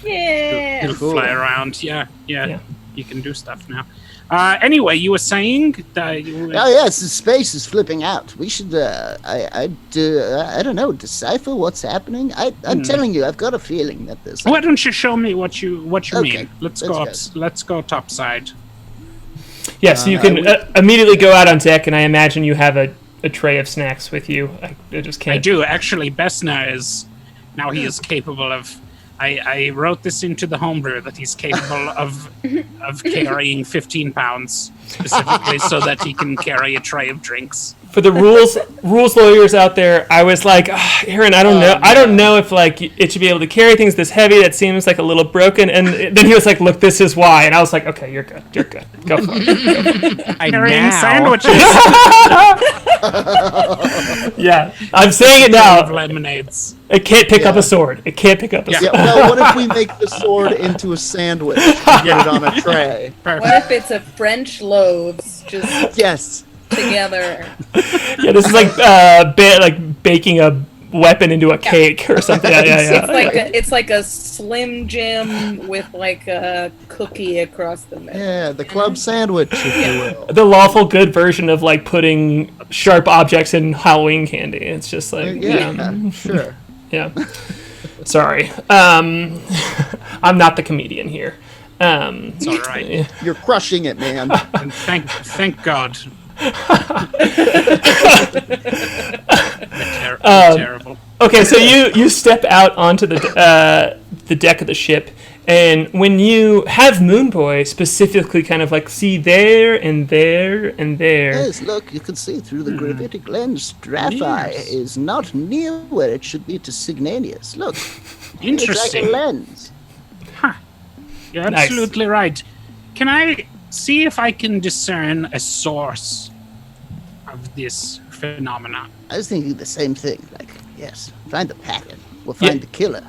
Yeah. He'll fly around. Yeah. You can do stuff now. Anyway, you were saying that yes, the space is flipping out. We should, I don't know, decipher what's happening. I'm telling you, I've got a feeling that this. Why don't you show me what you mean? Let's go topside. Yeah, so you can immediately go out on deck, and I imagine you have a tray of snacks with you. I just can't. I do actually. Besna is now he is capable of. I wrote this into the homebrew that he's capable of carrying 15 pounds specifically so that he can carry a tray of drinks. For the rules lawyers out there, I was like, Aaron, I don't know. I don't know if like it should be able to carry things this heavy. That seems like a little broken. And then he was like, look, this is why. And I was like, okay, you're good. Go for it. Carrying sandwiches. Yeah, I'm saying it now. Lemonades. It can't pick up a sword. It can't pick up a sword. Yeah, well, what if we make the sword into a sandwich and put it on a tray? Perfect. What if it's a French loaves just together? Yeah, this is like baking a weapon into a cake or something. Yeah. It's like a Slim Jim with like a cookie across the middle. Yeah, the club sandwich, if you will. The lawful good version of like putting sharp objects in Halloween candy. It's just like sure. Yeah. Sorry. I'm not the comedian here. It's all right. You're crushing it, man. And thank God. Terrible. Okay, so you step out onto the deck of the ship, And when you have Moonboy specifically kind of like see there and there and there. Yes, look, you can see through the gravitic lens. Straphi is not near where it should be to Signanius. Look. Interesting. It's like a lens. Huh. You're absolutely right. Can I see if I can discern a source of this phenomenon? I was thinking the same thing. Like, yes, find the pattern. We'll find the killer.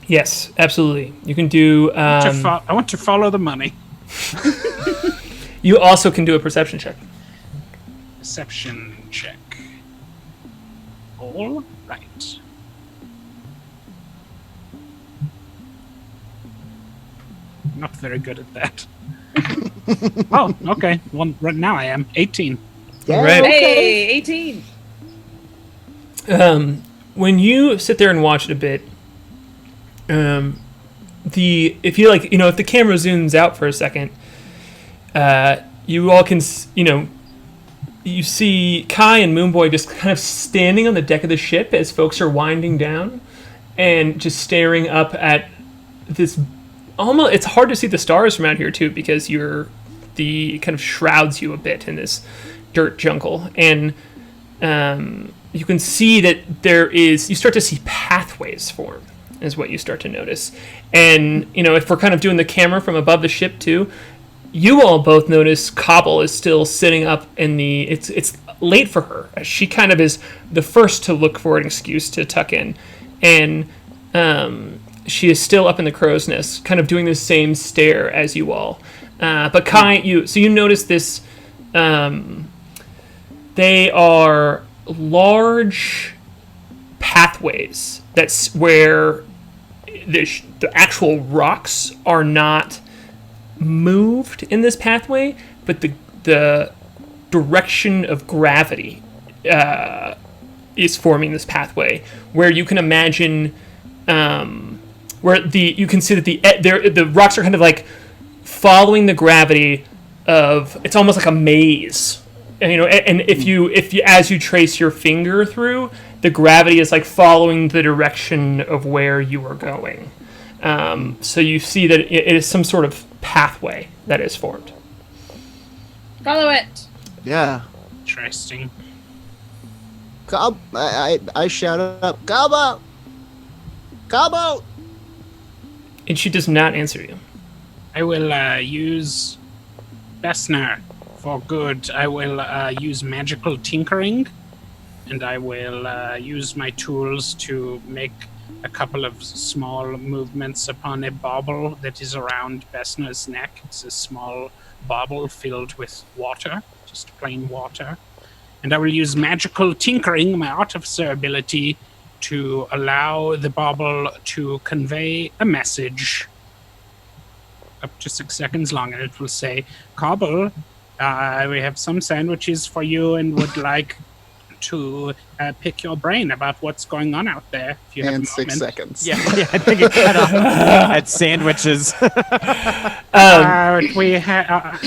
Yes, absolutely. You can do... I want to follow the money. You also can do a perception check. Perception check. All right. Not very good at that. Oh, okay. Well, right now I am. 18. Yeah, right. Hey, 18. When you sit there and watch it a bit, if you like, if the camera zooms out for a second, you all can, you see K.A.I and Moonboy just kind of standing on the deck of the ship as folks are winding down and just staring up at this. Almost, it's hard to see the stars from out here too because the kind of shrouds you a bit in this dirt jungle, and you can see that you start to see pathways form. Is what you start to notice. And, if we're kind of doing the camera from above the ship too, you all both notice Cobble is still sitting up in it's late for her. She kind of is the first to look for an excuse to tuck in. And she is still up in the crow's nest, kind of doing the same stare as you all. But K.A.I, you notice this, they are large pathways that's where the actual rocks are not moved in this pathway, but the direction of gravity is forming this pathway, where you can imagine where you can see that the rocks are kind of like following the gravity of, it's almost like a maze. And, and if you as you trace your finger through, the gravity is like following the direction of where you are going. So you see that it is some sort of pathway that is formed. Follow it. Yeah. Interesting. I shouted up, Cobble! Cobble! And she does not answer you. I will use Bessner for good. I will use magical tinkering, and I will use my tools to make a couple of small movements upon a bauble that is around Bessner's neck. It's a small bauble filled with water, just plain water. And I will use magical tinkering, my artificer ability, to allow the bauble to convey a message up to 6 seconds long, and it will say, Cobble, we have some sandwiches for you and would like to pick your brain about what's going on out there. If you have a moment. 6 seconds. Yeah, I think it cut off at sandwiches. We have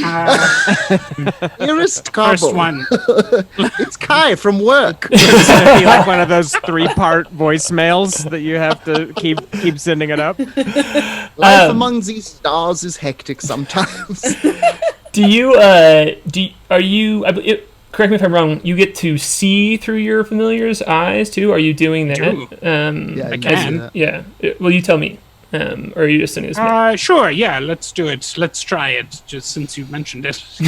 Urist Cobble. first one. It's K.A.I from work. It's gonna be like one of those 3-part voicemails that you have to keep sending it up. Life among these stars is hectic sometimes. Correct me if I'm wrong, you get to see through your familiar's eyes too? Are you doing that? Yeah, I can. Yeah. Well, you tell me. Or are you just sending this? Sure, yeah, let's do it. Let's try it, just since you mentioned it. It's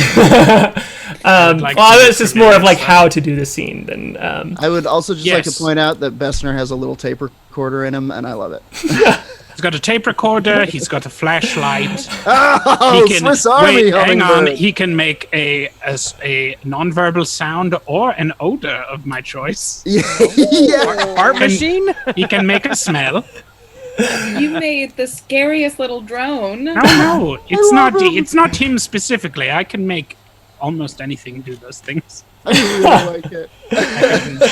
just more of like how to do the scene than... I would also just like to point out that Bessner has a little tape recorder in him, and I love it. He's got a tape recorder, he's got a flashlight. Oh, Swiss Army hang on, hummingbird. he can make a non-verbal sound or an odor of my choice. Yeah. Art machine? He can make a smell. You made the scariest little drone. No, it's not him specifically. I can make almost anything do those things. I really like it.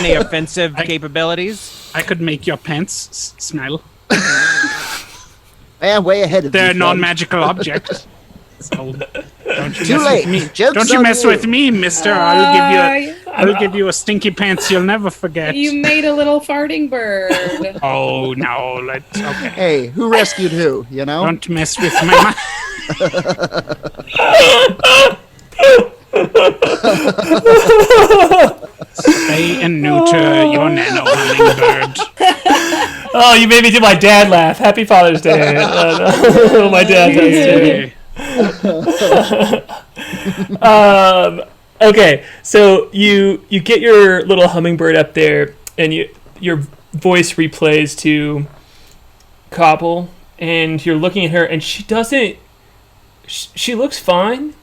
Any offensive capabilities? I could make your pants smell. I am way ahead of They're you, non-magical objects. So don't you Too mess late. with me. Joke's Don't you on mess you. with me, mister. I'll give you I'll give you a stinky pants you'll never forget. You made a little farting bird. Oh, no. Okay. Hey, who rescued who, you know? Don't mess with my... Spay and neuter your nano hummingbird. Oh, you made me do my dad laugh. Happy Father's Day. My dad does too. Okay, so you get your little hummingbird up there, and your voice replays to Cobble, and you're looking at her, and she doesn't. She looks fine,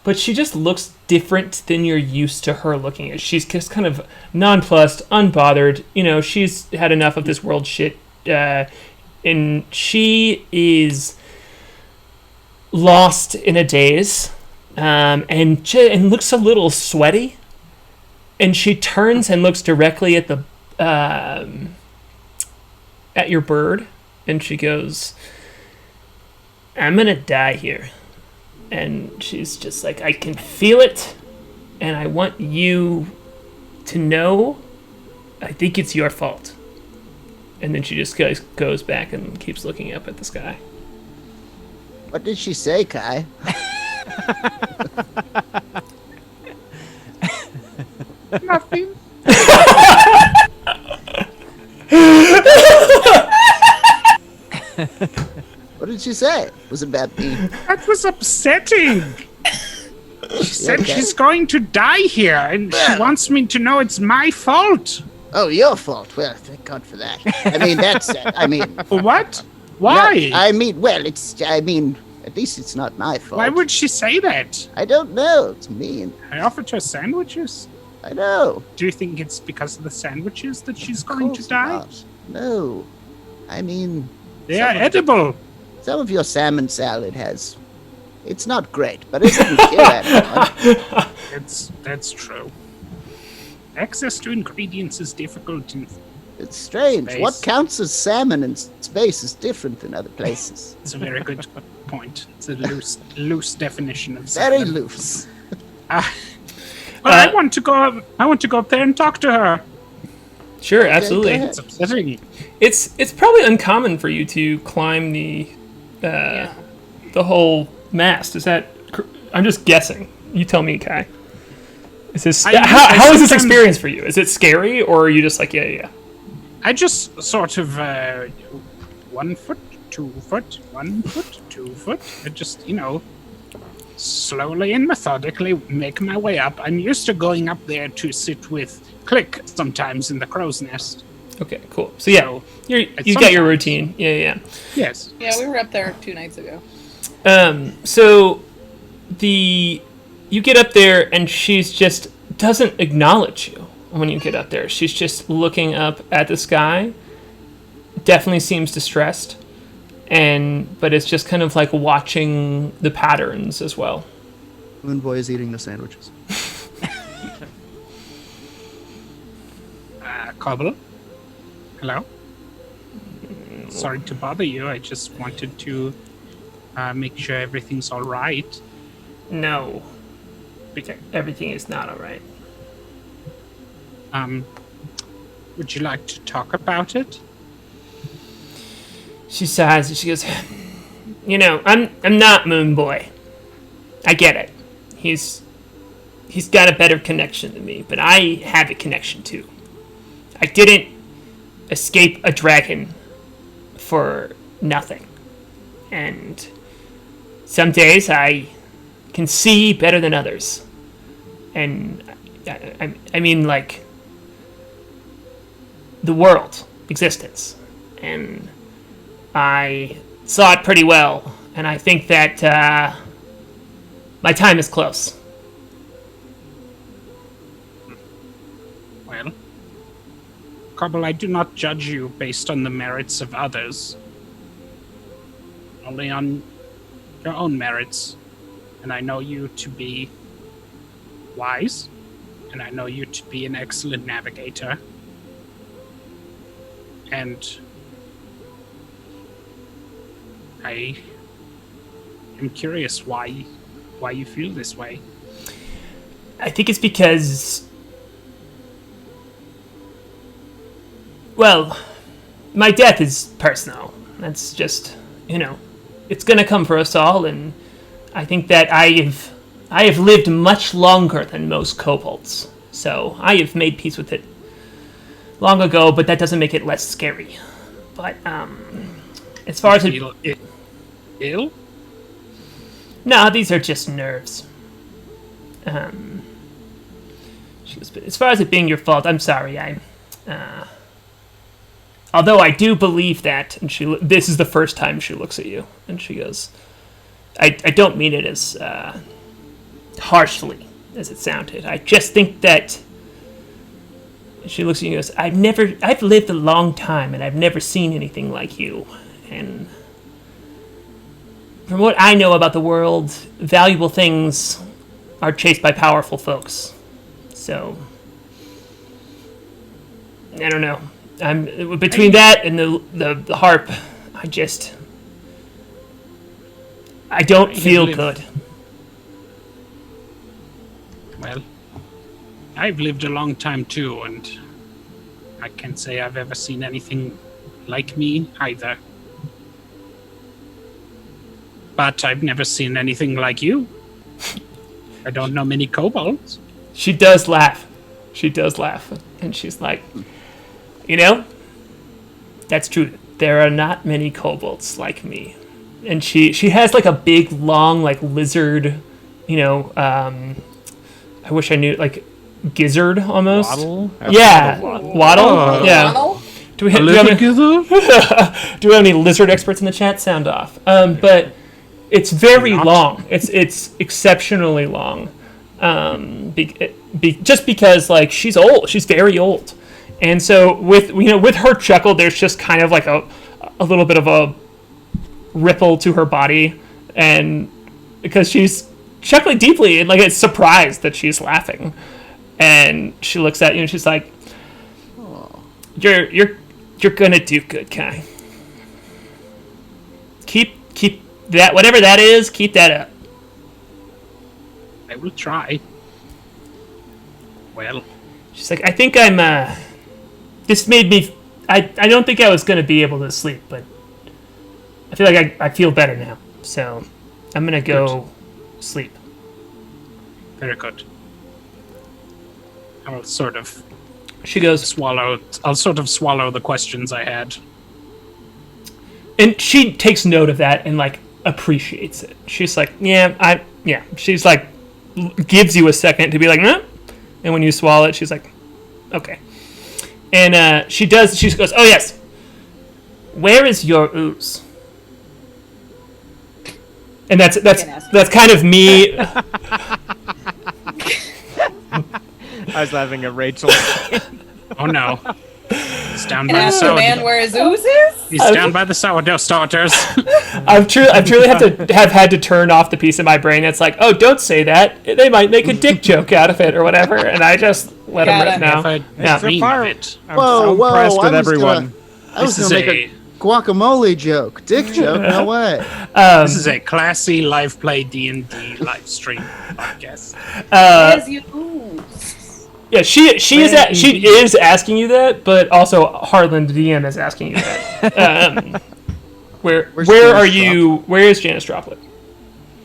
but she just looks different than you're used to her looking at. She's just kind of nonplussed, unbothered. You know, she's had enough of this world shit, and she is lost in a daze, and looks a little sweaty. And she turns and looks directly at the at your bird, and she goes, "I'm gonna die here." And she's just like, "I can feel it, and I want you to know I think it's your fault." And then she just goes back and keeps looking up at the sky. What did she say, Kai? Nothing. What did she say? Was it about me? That was upsetting. She said she's going to die here, and she wants me to know it's my fault. Oh, your fault. Well, thank God for that. I mean, that's... What? Why? No, I mean, at least it's not my fault. Why would she say that? I don't know. It's mean. I offered her sandwiches. I know. Do you think it's because of the sandwiches that she's going to die? Not. No. I mean... They are edible. Some of your salmon salad has... It's not great, but it doesn't kill anyone. That's true. Access to ingredients is difficult in It's strange. space. What counts as salmon in space is different than other places. It's a very good point. It's a loose definition of Very salmon. loose. Well, I want to go up there and talk to her. Sure, absolutely. go It's upsetting. It's probably uncommon for you to climb the whole mast. Is that? I'm just guessing. You tell me, Kai. Is this how is this experience for you? Is it scary, or are you just like yeah? I just sort of 1 foot, 2 foot, 1 foot, 2 foot. I just slowly and methodically make my way up. I'm used to going up there to sit with Klik sometimes in the crow's nest. Okay, cool. So yeah, you got your routine. Yeah. Yes. Yeah, we were up there 2 nights ago. So you get up there, and she's just doesn't acknowledge you when you get up there. She's just looking up at the sky. Definitely seems distressed, but it's just kind of like watching the patterns as well. Moonboy is eating the sandwiches. Cobble? Hello? Sorry to bother you. I just wanted to make sure everything's all right. No, because everything is not all right. Would you like to talk about it? She sighs and she goes, I'm not Moonboy. I get it. He's got a better connection than me, but I have a connection too. I didn't escape a dragon for nothing. And some days I can see better than others. And I mean, like, the world, existence. And I saw it pretty well. And I think that my time is close. Well, Cobble, I do not judge you based on the merits of others. Only on your own merits. And I know you to be wise. And I know you to be an excellent navigator. And I am curious why you feel this way. I think it's because Well, my death is personal. That's just, it's gonna come for us all, and I think that I have lived much longer than most kobolds, so I have made peace with it long ago, but that doesn't make it less scary. But, as far as it... Ill? No, these are just nerves. She goes, but as far as it being your fault, I'm sorry. Although I do believe that, and this is the first time she looks at you, and she goes, I don't mean it as harshly as it sounded. I just think that. She looks at you and goes, I've lived a long time, and I've never seen anything like you. And from what I know about the world, valuable things are chased by powerful folks. So, I don't know. I'm between that and the harp. I don't feel good. Well, I've lived a long time too, and I can't say I've ever seen anything like me either. But I've never seen anything like you. I don't know many kobolds. She does laugh. And she's like, that's true. There are not many kobolds like me. And she has like a big, long, like lizard, I wish I knew, like gizzard almost. Waddle? Yeah. Waddle? Oh. Yeah. Waddle? Do we have any lizard experts in the chat? Sound off. But it's very long. It's exceptionally long. Just because like she's old. She's very old. And so with her chuckle, there's just kind of like a little bit of a ripple to her body, and because she's chuckling deeply and like it's surprised that she's laughing, and she looks at you and she's like, "You're gonna do good, K.A.I. Keep that, whatever that is, keep that up." I will try. Well, she's like, "I think I'm this made me. I don't think I was gonna be able to sleep, but I feel like I feel better now. So I'm gonna go sleep." Very good. I'll sort of. She goes, I'll sort of swallow the questions I had. And she takes note of that and like appreciates it. She's like, yeah. She's like, gives you a second to be like, no. And when you swallow it, she's like, okay. And she goes, oh yes. Where is your ooze? And that's kind of me. I was laughing at Rachel. Oh no. He's down Can by I the ask the sourdough. man where his ooze is? He's down by the sourdough starters. I've truly have had to turn off the piece of my brain that's like, oh, don't say that. They might make a dick joke out of it or whatever, and I just let them rip now. Whoa, impressed with everyone. I was gonna make a guacamole joke. Dick joke? No way. This is a classy Liveplay D&D live stream podcast. Where's your ooze? Yeah, she is asking you that, but also Harlan the DM is asking you that. Where are you? Where is Janice Droplet?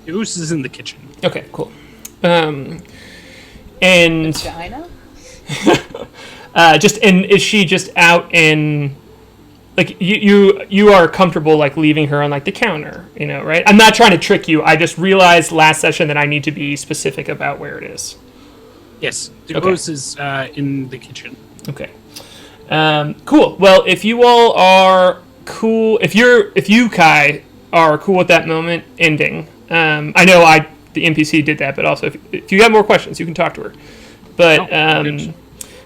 Ooze is in the kitchen. Okay, cool. And Vagina? is she just out in like you are comfortable like leaving her on like the counter, right? I'm not trying to trick you. I just realized last session that I need to be specific about where it is. Yes, the ooze is in the kitchen. Okay. Cool. Well, if you all are cool, if you Kai are cool with that moment ending, I know the NPC did that, but also if you have more questions, you can talk to her. But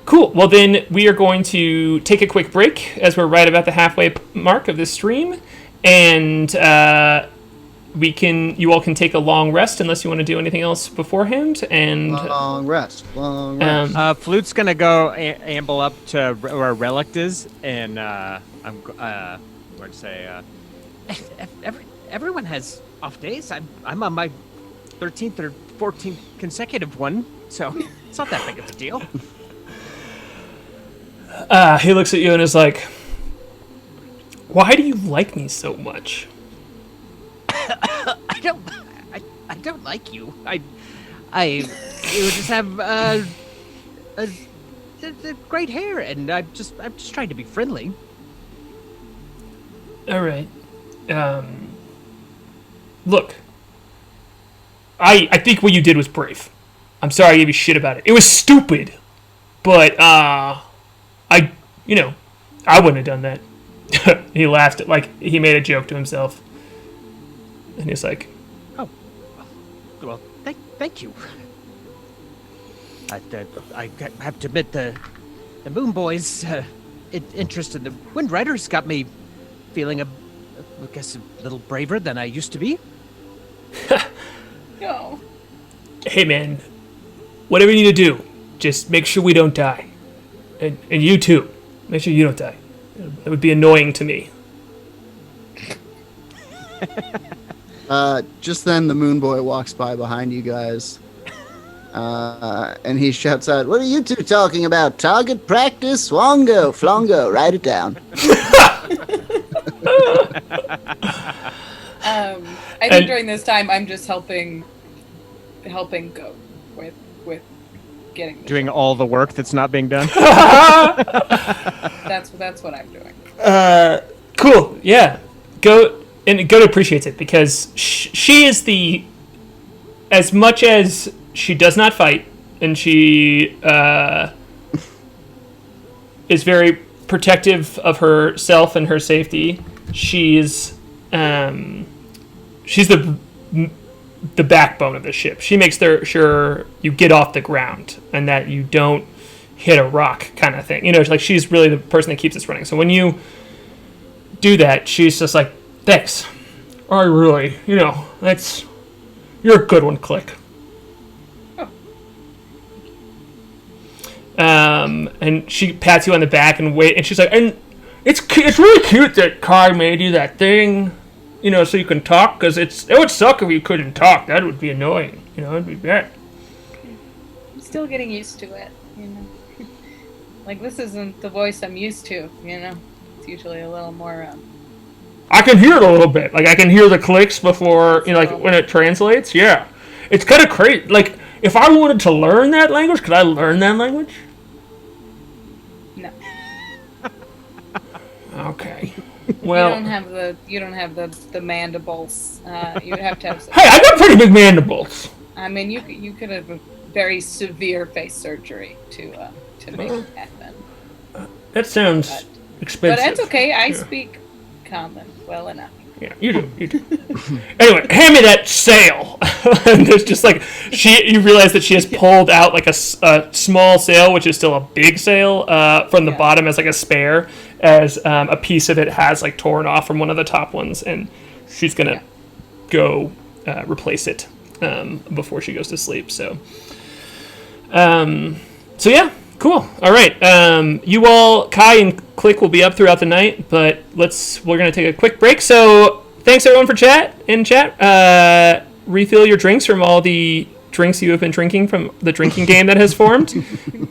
cool. Well, then we are going to take a quick break as we're right about the halfway mark of this stream, and you all can take a long rest unless you want to do anything else beforehand. And long rest. Flute's gonna go amble up to where Relict is, and I'm going to say, everyone has off days. I'm on my 13th or 14th consecutive one, so it's not that big of a deal. He looks at you and is like, "Why do you like me so much?" I don't like you. You just have great hair, and I'm just trying to be friendly. All right. Look. I think what you did was brave. I'm sorry I gave you shit about it. It was stupid. But, I wouldn't have done that. He laughed, like, he made a joke to himself. And he's like, "Oh, well, thank you. I have to admit, the Moonboy's interest in the Windrider's got me feeling I guess a little braver than I used to be." No. "Hey, man, whatever you need to do, just make sure we don't die. And you, too. Make sure you don't die. That would be annoying to me." Just then, the Moonboy walks by behind you guys. And he shouts out, "What are you two talking about? Target practice? Swongo, flongo, write it down." I think during this time, I'm just helping Go with getting doing all the work that's not being done. That's what I'm doing. Cool. Yeah. Goat appreciates it because she is as much as she does not fight and she is very protective of herself and her safety. She's the backbone of the ship. She makes sure you get off the ground and that you don't hit a rock kind of thing. Like she's really the person that keeps us running. So when you do that, she's just like, "Thanks. I really, you're a good one, Klik." And she pats you on the back and she's like, "And it's really cute that K.A.I made you that thing, so you can talk, because it would suck if you couldn't talk. That would be annoying, it'd be bad." I'm still getting used to it, Like, this isn't the voice I'm used to, It's usually a little more, I can hear it a little bit. Like, I can hear the clicks before, like, when it translates. Yeah. It's kind of crazy. Like, if I wanted to learn that language, could I learn that language? No. Okay. Well, you don't have the mandibles. You have to have some. Hey, I got pretty big mandibles. I mean, you could have a very severe face surgery to make it happen. That sounds expensive. But that's okay. I speak common well enough. Yeah, you do. Anyway, hand me that sail. And there's just like you realize that she has pulled out like a small sail, which is still a big sail, from the bottom as like a spare, as a piece of it has like torn off from one of the top ones, and she's gonna go replace it before she goes to sleep. So yeah. Cool. All right. You all, K.A.I and Klik will be up throughout the night, but we're going to take a quick break. So thanks everyone for chat. Refill your drinks from all the drinks you have been drinking from the drinking game that has formed.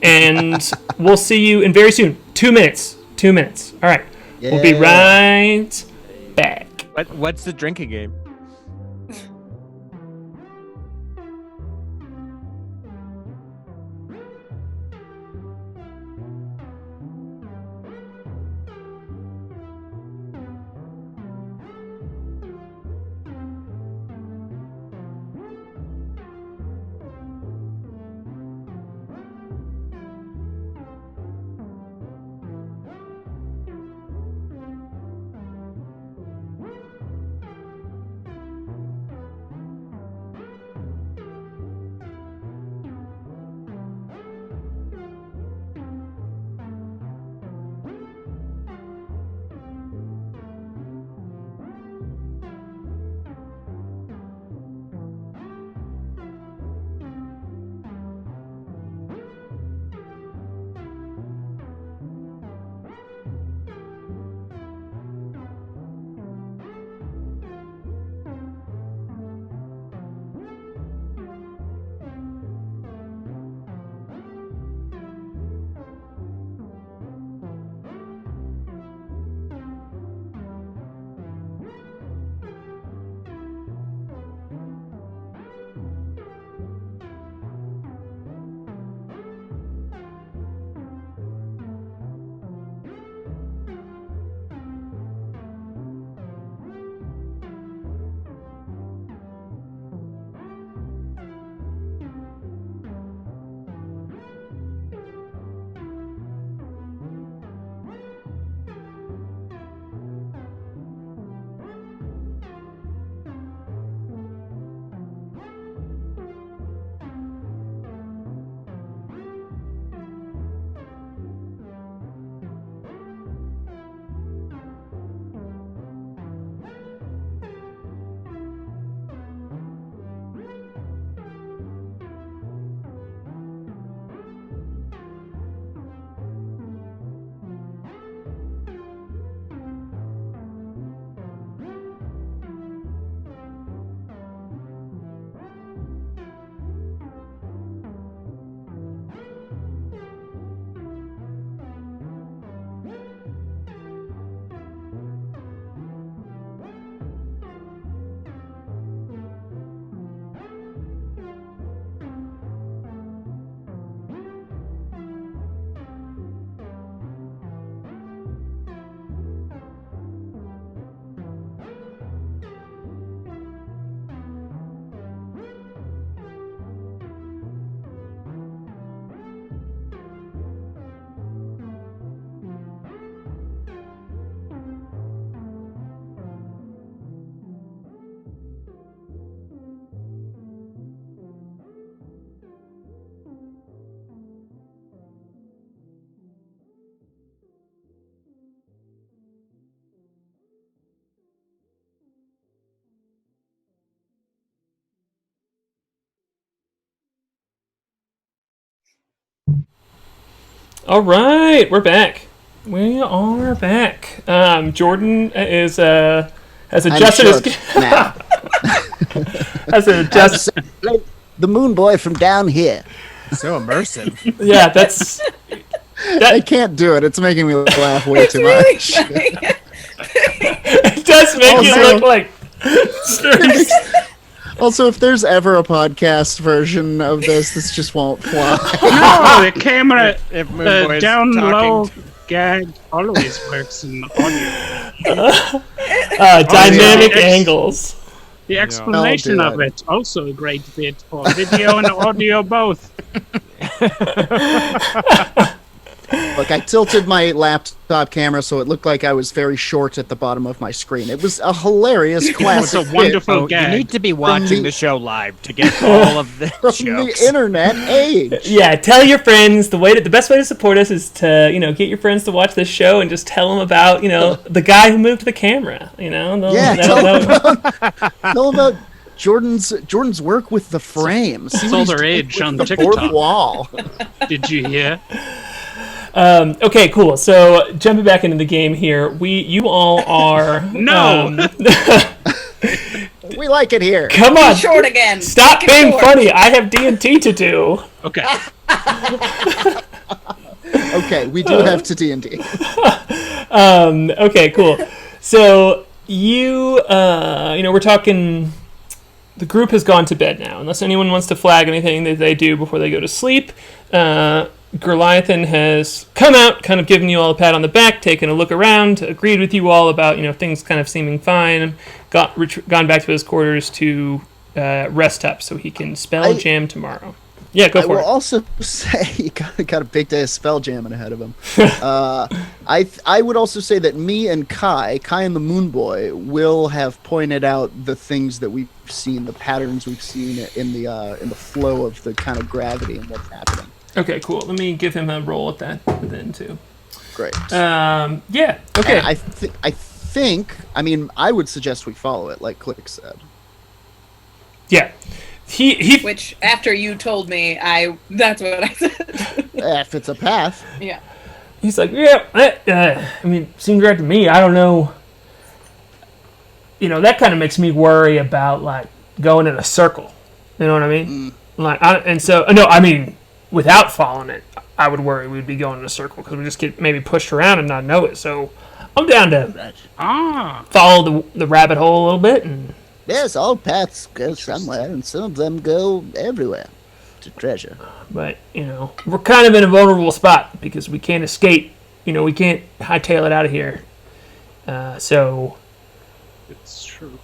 And we'll see you in very soon. 2 minutes. 2 minutes. All right. Yeah. We'll be right back. What's the drinking game? All right, we're back. We are back. Jordan has adjusted his now. has adjusted The moon boy from down here. So immersive. Yeah, that's I can't do it. It's making me laugh way too really much. funny. it does make you Also- look like Also, if there's ever a podcast version of this just won't fly. No, the camera If Moonboy's down talking low gag always works in audio. dynamic yeah. angles. The explanation I'll do of it also a great bit for video and audio both. Look, I tilted my laptop camera so it looked like I was very short at the bottom of my screen. It was a hilarious It's classic a bit wonderful Oh, you gag. need to be watching the show live to get all of the from jokes. the internet age. Yeah, tell your friends the best way to support us is to get your friends to watch this show and just tell them about the guy who moved the camera. Yeah, tell them about Jordan's work with the frame. See It's what all he's their doing age with on the TikTok. fourth wall. Did you hear? Okay, cool. So jumping back into the game here, you all are No! We like it here. Come on, Short again. stop Make it being short. funny. I have D&T to do. Okay. Okay, we do have to D&D. Okay, cool. So we're talking. The group has gone to bed now, unless anyone wants to flag anything that they do before they go to sleep. Goliathan has come out, kind of given you all a pat on the back, taken a look around, agreed with you all about things kind of seeming fine, gone back to his quarters to rest up so he can spell jam tomorrow. Yeah, go I for will it. also say he got a big day of spell jamming ahead of him. I would also say that me and K.A.I and the Moonboy, will have pointed out the things that we've seen, the patterns we've seen in the flow of the kind of gravity and what's happening. Okay, cool. Let me give him a roll at that then too. Great. Yeah. Okay. And I think. I mean, I would suggest we follow it, like Klik said. Yeah. He Which, after you told me, that's what I said. If it's a path. Yeah. He's like, yeah, seems right to me. I don't know. That kind of makes me worry about, like, going in a circle. You know what I mean? Without following it, I would worry we'd be going in a circle because we just get maybe pushed around and not know it. So I'm down to follow the rabbit hole a little bit. And Yes, all paths go somewhere, and some of them go everywhere to treasure. But, we're kind of in a vulnerable spot because we can't escape. We can't hightail it out of here. So, It's true.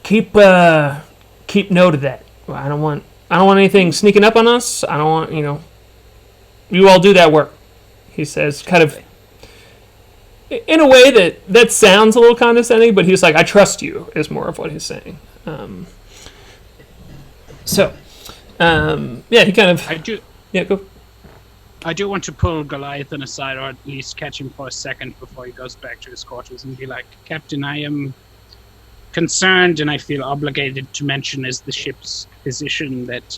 keep note of that. I don't want anything sneaking up on us. I don't want, you all do that work. He says, kind of, in a way that sounds a little condescending, but he's like, I trust you, is more of what he's saying. He kind of... I do. Yeah, go. I do want to pull Goliathan aside, or at least catch him for a second before he goes back to his quarters, and be like, Captain, I am concerned, and I feel obligated to mention as the ship's physician that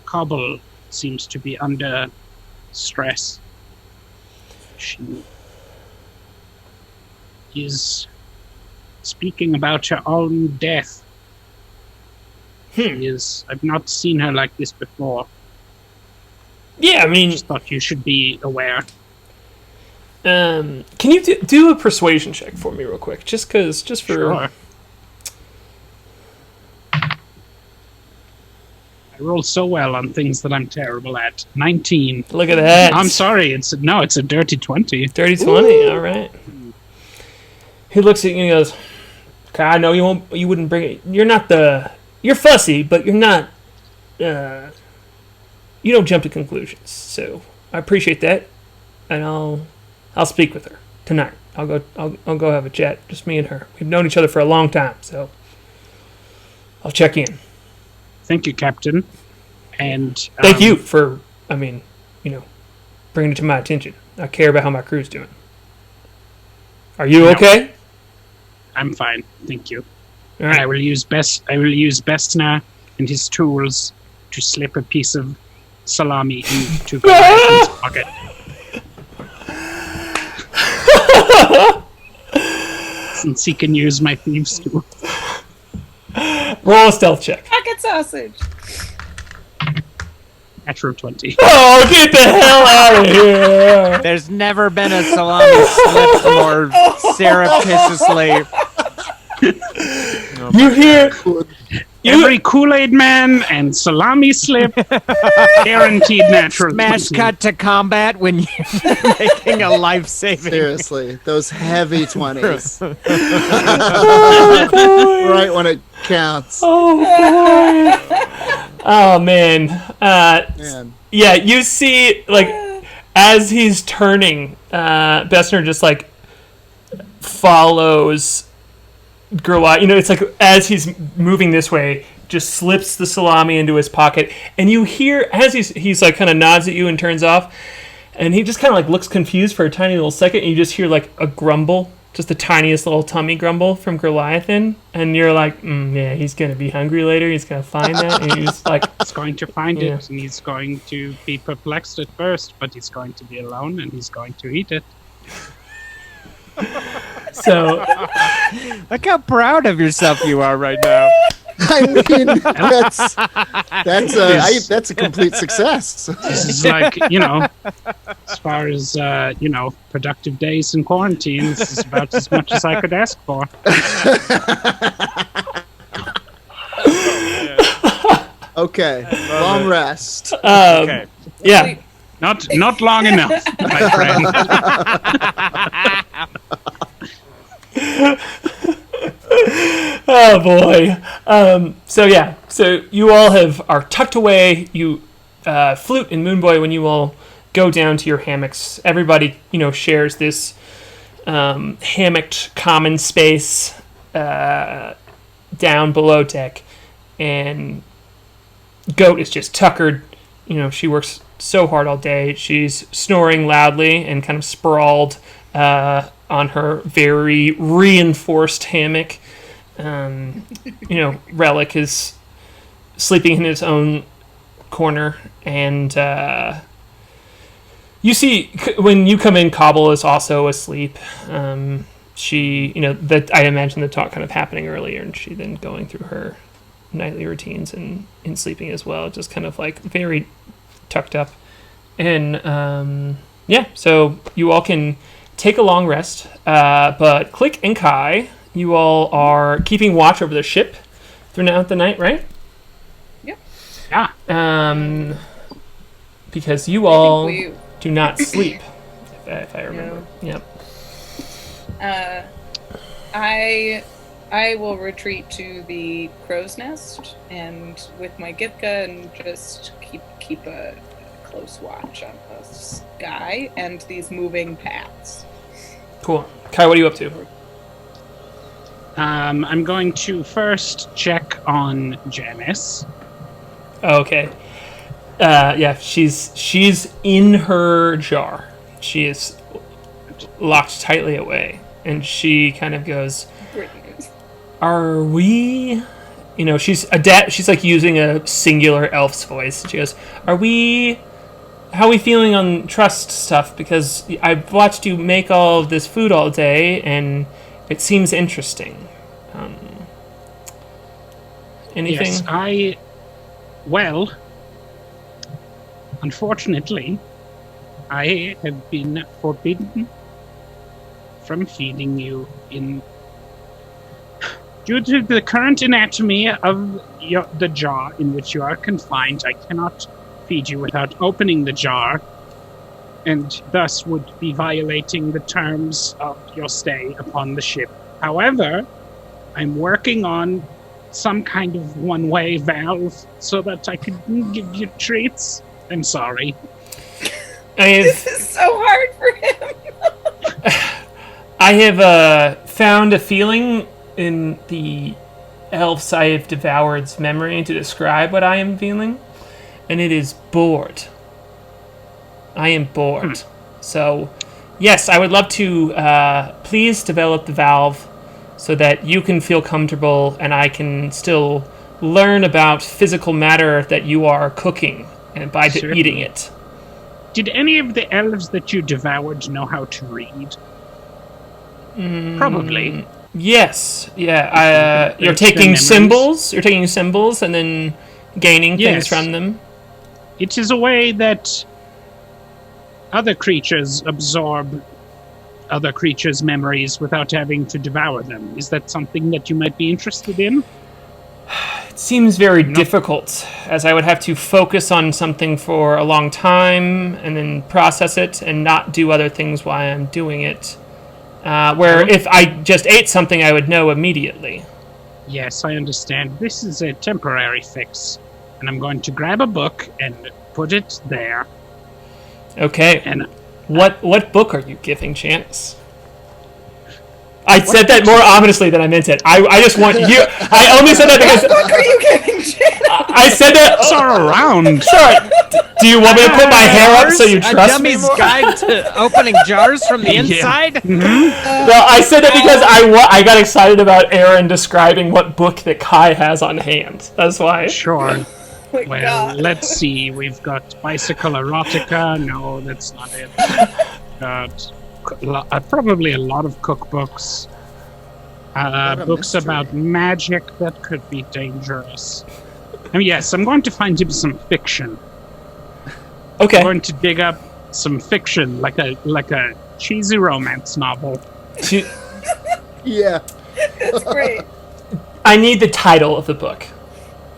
Cobble seems to be under stress. She is speaking about her own death. I've not seen her like this before. Yeah, Just thought you should be aware. Can you do a persuasion check for me real quick? Just for... Sure. I roll so well on things that I'm terrible at. 19. Look at that. I'm sorry. It's a dirty 20. Dirty 20, all right. He looks at you and he goes, I know you wouldn't bring it. You're fussy, but you're not, you don't jump to conclusions. So I appreciate that. And I'll speak with her tonight. I'll go have a chat, just me and her. We've known each other for a long time, so I'll check in. Thank you, Captain. And Thank you for, bringing it to my attention. I care about how my crew's doing. Are you okay? I'm fine, thank you. All right. I will use Bestner and his tools to slip a piece of salami into Goliath's pocket. Since he can use my thieves too. Roll a stealth check. Pocket sausage. Natural 20. Oh, get the hell out of here! There's never been a salami slip more surreptitiously. You hear? Every Kool-Aid man and salami slip, guaranteed natural. Smash 20. cut to combat when you're making a life-saving. Seriously, those heavy 20s. Right when it counts. Oh boy! Oh man. Man. Yeah, you see, like, as he's turning, Bessner just like follows Gurlai. You know, it's like as he's moving this way, just slips the salami into his pocket, and you hear as he's like kind of nods at you and turns off, and he just kind of like looks confused for a tiny little second, and you just hear like a grumble, just the tiniest little tummy grumble from Goliathan, and you're like, yeah, he's gonna be hungry later. He's gonna find that, and he's like, He's going to find Yeah. it, and he's going to be perplexed at first, but he's going to be alone, and he's going to eat it. so. Look how proud of yourself you are right now. I mean, that's a complete success. This is like, as far as, productive days in quarantine, this is about as much as I could ask for. Okay, long rest. Okay. Yeah. Not long enough, my friend. Oh boy. So you all are tucked away. You, Flute and Moonboy, when you all go down to your hammocks, everybody shares this hammocked common space down below deck, and Goat is just tuckered. She works so hard all day. She's snoring loudly and kind of sprawled on her very reinforced hammock. Relic is sleeping in his own corner, and you see when you come in, Cobble is also asleep. She, that I imagine the talk kind of happening earlier, and she then going through her nightly routines and sleeping as well, just kind of like very tucked up. And so you all can take a long rest, but Klik and K.A.I, you all are keeping watch over the ship throughout the night, right? Yep. Yeah. Because you all do not sleep, if I remember. No. Yep. I will retreat to the crow's nest and with my Gitka and just keep a close watch on the sky and these moving paths. Cool. K.A.I, what are you up to? I'm going to first check on Janice. Okay. She's in her jar. She is locked tightly away, and she kind of goes, "Are we?" She's like using a singular elf's voice. She goes, "Are we? How are we feeling on trust stuff? Because I've watched you make all of this food all day, and it seems interesting. Anything?" Yes, well, unfortunately, I have been forbidden from feeding you due to the current anatomy of the jar in which you are confined. I cannot feed you without opening the jar, and thus would be violating the terms of your stay upon the ship. However, I'm working on some kind of one-way valve so that I could give you treats. I'm sorry. This is so hard for him. I have found a feeling in the elves I have devoured's memory to describe what I am feeling, and it is bored. I am bored. So, yes, I would love to please develop the valve so that you can feel comfortable and I can still learn about physical matter that you are cooking and by Certainly. eating it. Did any of the elves that you devoured know how to read? Probably. Yes. Yeah. You're Their taking memories. symbols. You're taking symbols and then gaining things Yes. from them. It is a way that other creatures absorb other creatures' memories without having to devour them. Is that something that you might be interested in? It seems very difficult, as I would have to focus on something for a long time and then process it and not do other things while I'm doing it. Where if I just ate something, I would know immediately. Yes, I understand. This is a temporary fix. And I'm going to grab a book and put it there. Okay. And What book are you giving Janice? I said that more ominously than I meant it. I just want you. I only said that because. What book are you giving Janice? I said that. it's all around. Sorry. Do you want me to put my hair up so you A trust me dummy's more? guide to opening jars from the inside? Well, I said that because I got excited about Aaron describing what book that K.A.I has on hand. That's why. Sure. My Well, God. let's see. We've got bicycle erotica. No, that's not it. Got probably a lot of cookbooks. Books about magic that could be dangerous. Yes, I'm going to find him some fiction. I'm Okay. going to dig up some fiction, like a cheesy romance novel. Yeah. That's great. I need the title of the book.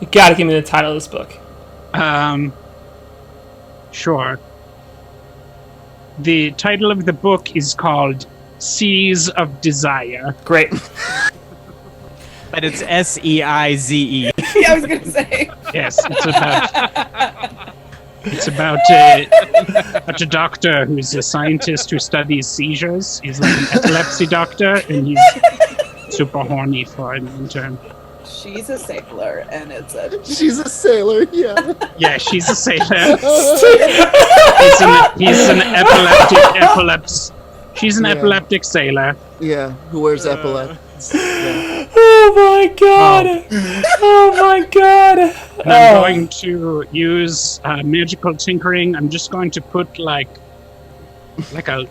You gotta give me the title of this book. Sure. The title of the book is called Seas of Desire. Great. But it's Seize. Yeah, I was gonna say. Yes, it's about a doctor who's a scientist who studies seizures. He's like an epilepsy doctor, and he's super horny for an intern. She's a sailor, and it's a. She's a sailor, yeah. Yeah, she's a sailor. He's an She's an Yeah. epileptic sailor. Yeah, who wears epaulets. Yeah. Oh my god. Oh my god. And I'm going to use magical tinkering. I'm just going to put like I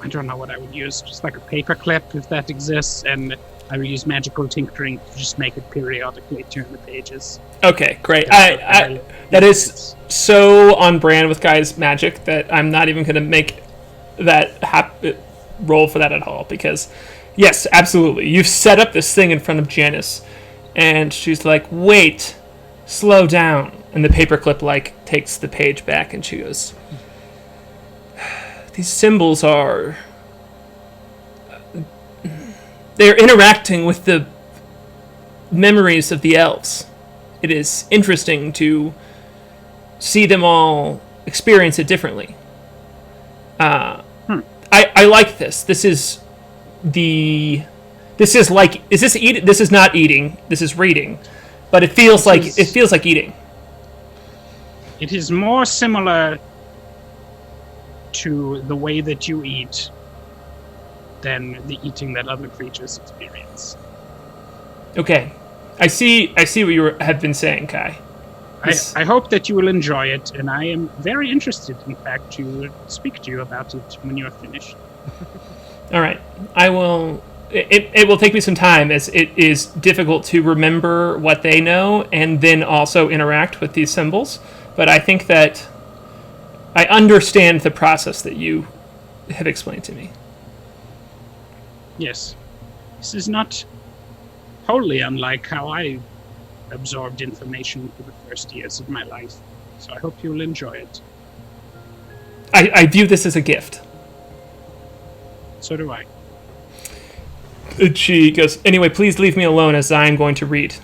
don't know what I would use, just like a paper clip if that exists, and I would use magical tinkering to just make it periodically turn the pages. Okay, great. That is so on brand with K.A.I's magic that I'm not even going to make that roll for that at all, because yes, absolutely. You've set up this thing in front of Janice, and she's like, wait, slow down. And the paperclip takes the page back, and she goes, these symbols they're interacting with the memories of the elves. It is interesting to see them all experience it differently. I like this. This is not eating. This is reading, but it feels like eating. It is more similar to the way that you eat than the eating that other creatures experience. Okay, I see what you have been saying, K.A.I. I hope that you will enjoy it, and I am very interested, in fact, to speak to you about it when you are finished. All right, I will. It will take me some time, as it is difficult to remember what they know and then also interact with these symbols. But I think that I understand the process that you have explained to me. Yes. This is not wholly unlike how I absorbed information for the first years of my life. So I hope you'll enjoy it. I view this as a gift. So do I. And she goes, anyway, please leave me alone as I am going to read.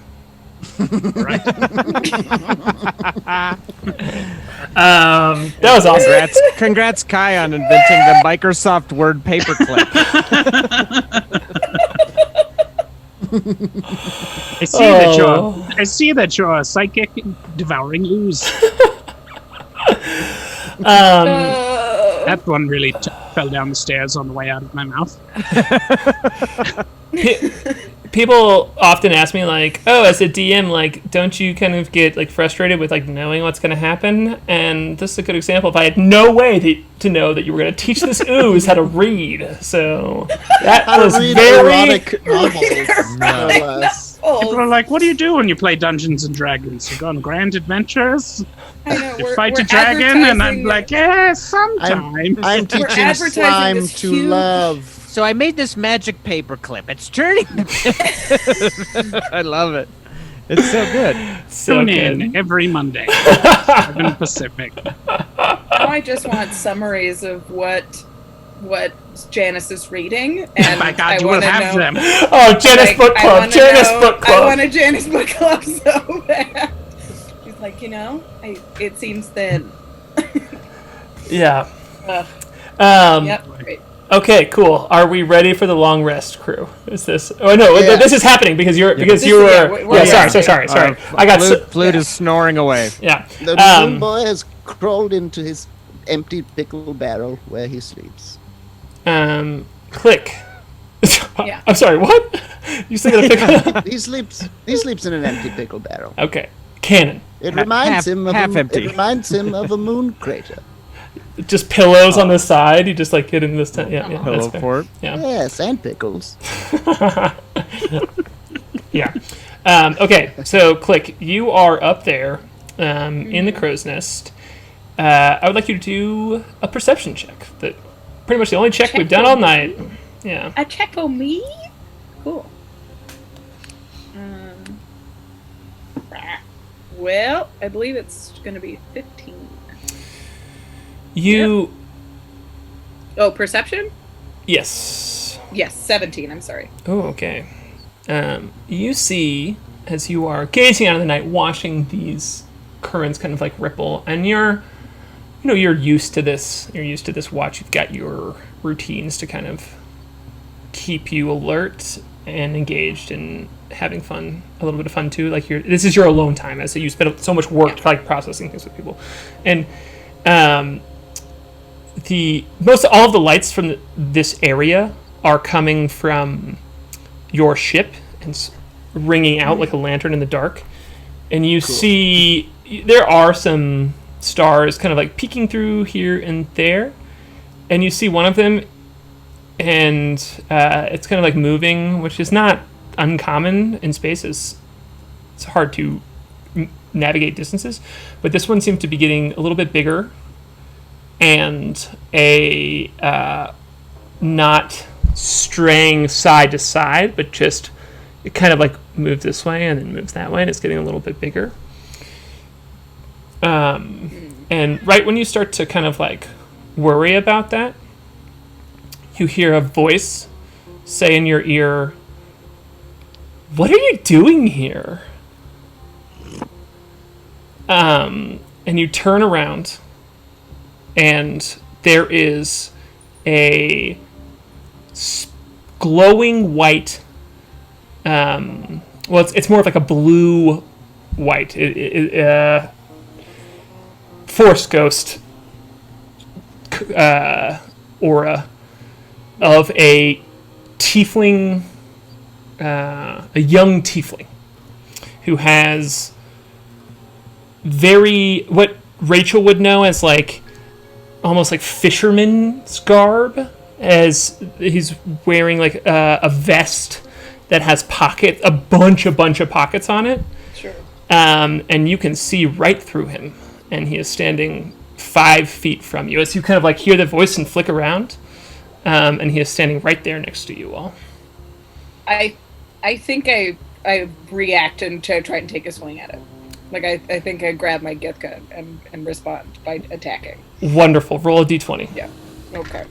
Right? That was awesome. Congrats, K.A.I, on inventing the Microsoft Word paperclip. I see that you're a psychic devouring ooze. That one really fell down the stairs on the way out of my mouth. people often ask me like, oh, as a DM, like, don't you kind of get like frustrated with like knowing what's going to happen? And this is a good example. If I had no way to know that you were going to teach this ooze how to read, so that was very erotic novels, no less. People are like, what do you do when you play Dungeons and Dragons? You go on grand adventures? I know, You fight a dragon? And I'm like, yeah, sometimes. I'm teaching slime to love. So I made this magic paper clip. It's turning. I love it. It's so good. Tune in every Monday, 7 Pacific. Now I just want summaries of what Janice is reading, and My God, you I will wanna have know, them. Oh, Janice Book Club. Janice Book Club. I want a Janice Book Club so bad. She's like, it seems thin. Yeah. Yep. Great. Okay, cool. Are we ready for the long rest, crew? Is this? Oh no, Yeah. this is happening because you were. Sorry. I got. Flute is snoring away. Yeah. The Moonboy has crawled into his empty pickle barrel where he sleeps. Klik. Yeah. I'm sorry. What? You still got a pickle? He sleeps in an empty pickle barrel. Okay. Canon. It reminds him of empty. It reminds him of a moon crater. Just pillows on the side. You just like get in this tent. Yeah. Pillow That's fair. fort. Yeah. Yes, and pickles. Yeah. Okay. So, Klik, you are up there in the crow's nest. I would like you to do a perception check. That pretty much the only check we've done all night. Yeah. A check on me? Cool. Well, I believe it's going to be 15. You. Oh, perception? Yes. Yes, 17. I'm sorry. Oh, okay. You see, as you are gazing out of the night, watching these currents kind of like ripple, and you're used to this. You're used to this watch. You've got your routines to kind of keep you alert and engaged and having fun, a little bit of fun too. Like this is your alone time, as you spend so much work like processing things with people, and all of the lights from this area are coming from your ship and ringing out like a lantern in the dark, and you see there are some stars kind of like peeking through here and there, and you see one of them, and it's kind of like moving, which is not uncommon in space. It's hard to navigate distances, but this one seems to be getting a little bit bigger, and not straying side to side, but just it kind of like moves this way and then moves that way, and it's getting a little bit bigger. And right when you start to kind of like worry about that, you hear a voice say in your ear, "What are you doing here?" And you turn around, and there is a glowing white. It's more of like a blue white. Force ghost aura of a tiefling, a young tiefling who has what Rachel would know as like almost like fisherman's garb, as he's wearing like a vest that has a bunch of pockets on it. Sure. And you can see right through him, and he is standing 5 feet from you as you kind of like hear the voice and flick around, and he is standing right there next to you all. I think I react and try and take a swing at it. Like I think I grab my Githka and respond by attacking. Wonderful. Roll a d20. Yeah. Okay.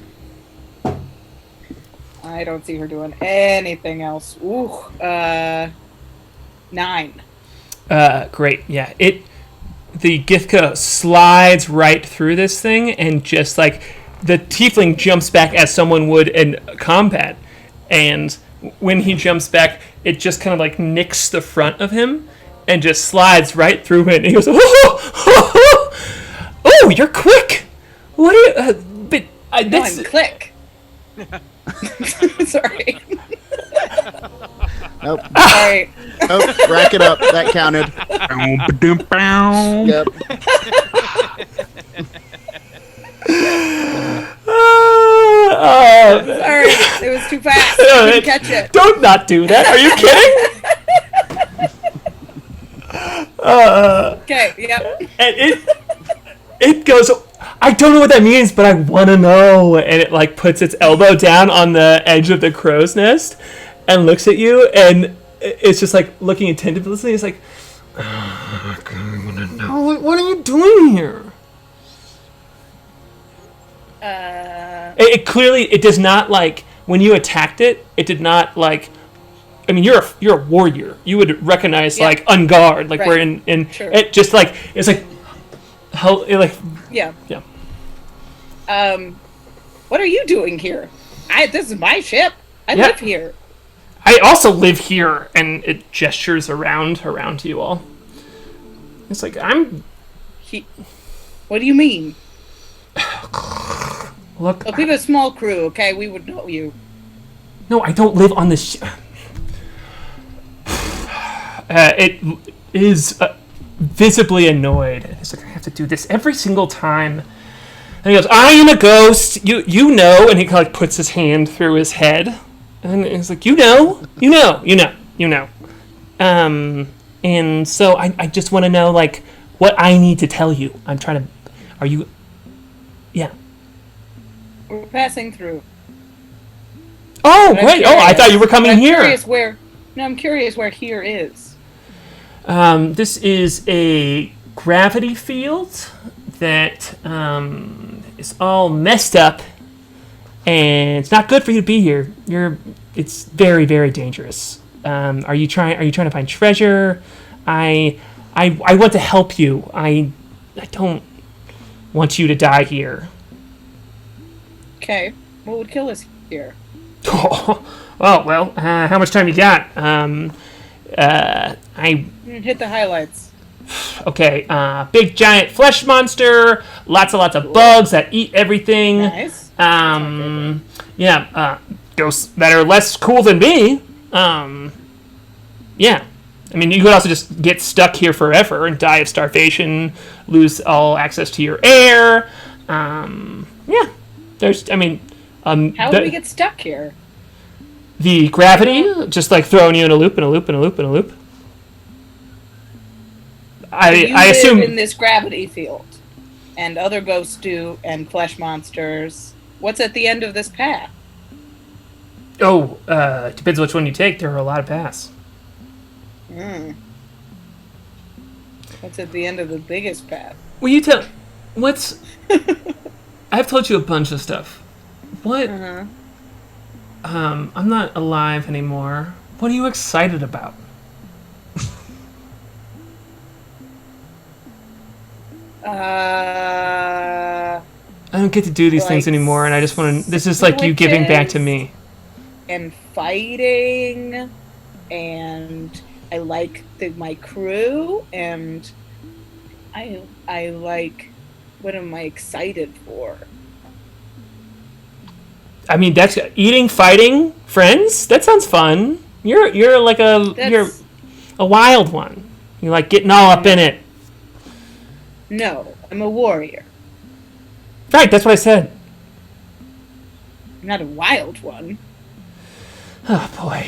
I don't see her doing anything else. Ooh. 9. Great. Yeah. The Githka slides right through this thing, and just like the tiefling jumps back as someone would in combat, and when he jumps back, it just kind of like nicks the front of him and just slides right through it. And he goes, "Oh, you're quick. What are you?" I'm Klik. Sorry. Nope. Sorry. Oh, rack it up. That counted. Yep. Sorry, it was too fast. I didn't catch it. Don't not do that. Are you kidding? Okay, yep. And it goes, I don't know what that means, but I want to know. And it like puts its elbow down on the edge of the crow's nest and looks at you, and it's just like looking attentively. It's like, I want to know. What are you doing here? It clearly, it does not like, when you attacked it, it did not like, I mean, you're a warrior. You would recognize like on guard, like we're in sure. It just like, it's like, how, it like, Yeah. yeah. What are you doing here? This is my ship. I live here. I also live here, and it gestures around to you all. It's like, What do you mean? Look, we have a small crew, okay? We would know you. No, I don't live on this ship. It is visibly annoyed. It's like, I have to do this every single time. And he goes, I am a ghost. You know. And he kind of like puts his hand through his head. And he's like, you know. And so I just want to know, like, what I need to tell you. I'm trying to... Are you... Yeah. We're passing through. Oh, great. Oh, I thought you were coming here. I'm curious where here is. This is a gravity field that is all messed up, and it's not good for you to be here. It's very, very dangerous. Are you trying to find treasure? I want to help you. I don't want you to die here. Okay. What would kill us here? Oh, well, how much time you got? Hit the highlights. Okay, big giant flesh monster, lots of bugs that eat everything. Nice. Ghosts that are less cool than me. Yeah. I mean, you could also just get stuck here forever and die of starvation, lose all access to your air. Yeah. How do we get stuck here? The gravity, just like throwing you in a loop, in a loop, in a loop, in a loop. I assume in this gravity field, and other ghosts do, and flesh monsters. What's at the end of this path? Oh, depends which one you take. There are a lot of paths. What's at the end of the biggest path? Will you tell? What's? I've told you a bunch of stuff. What? I'm not alive anymore. What are you excited about? I don't get to do these things anymore, and I just want to... This is like you giving back to me. And fighting, and I like my crew, and I like... What am I excited for? I mean, that's eating, fighting, friends. That sounds fun. You're like you're a wild one. You like getting all up in it. No, I'm a warrior. Right, that's what I said. I'm not a wild one. Oh boy,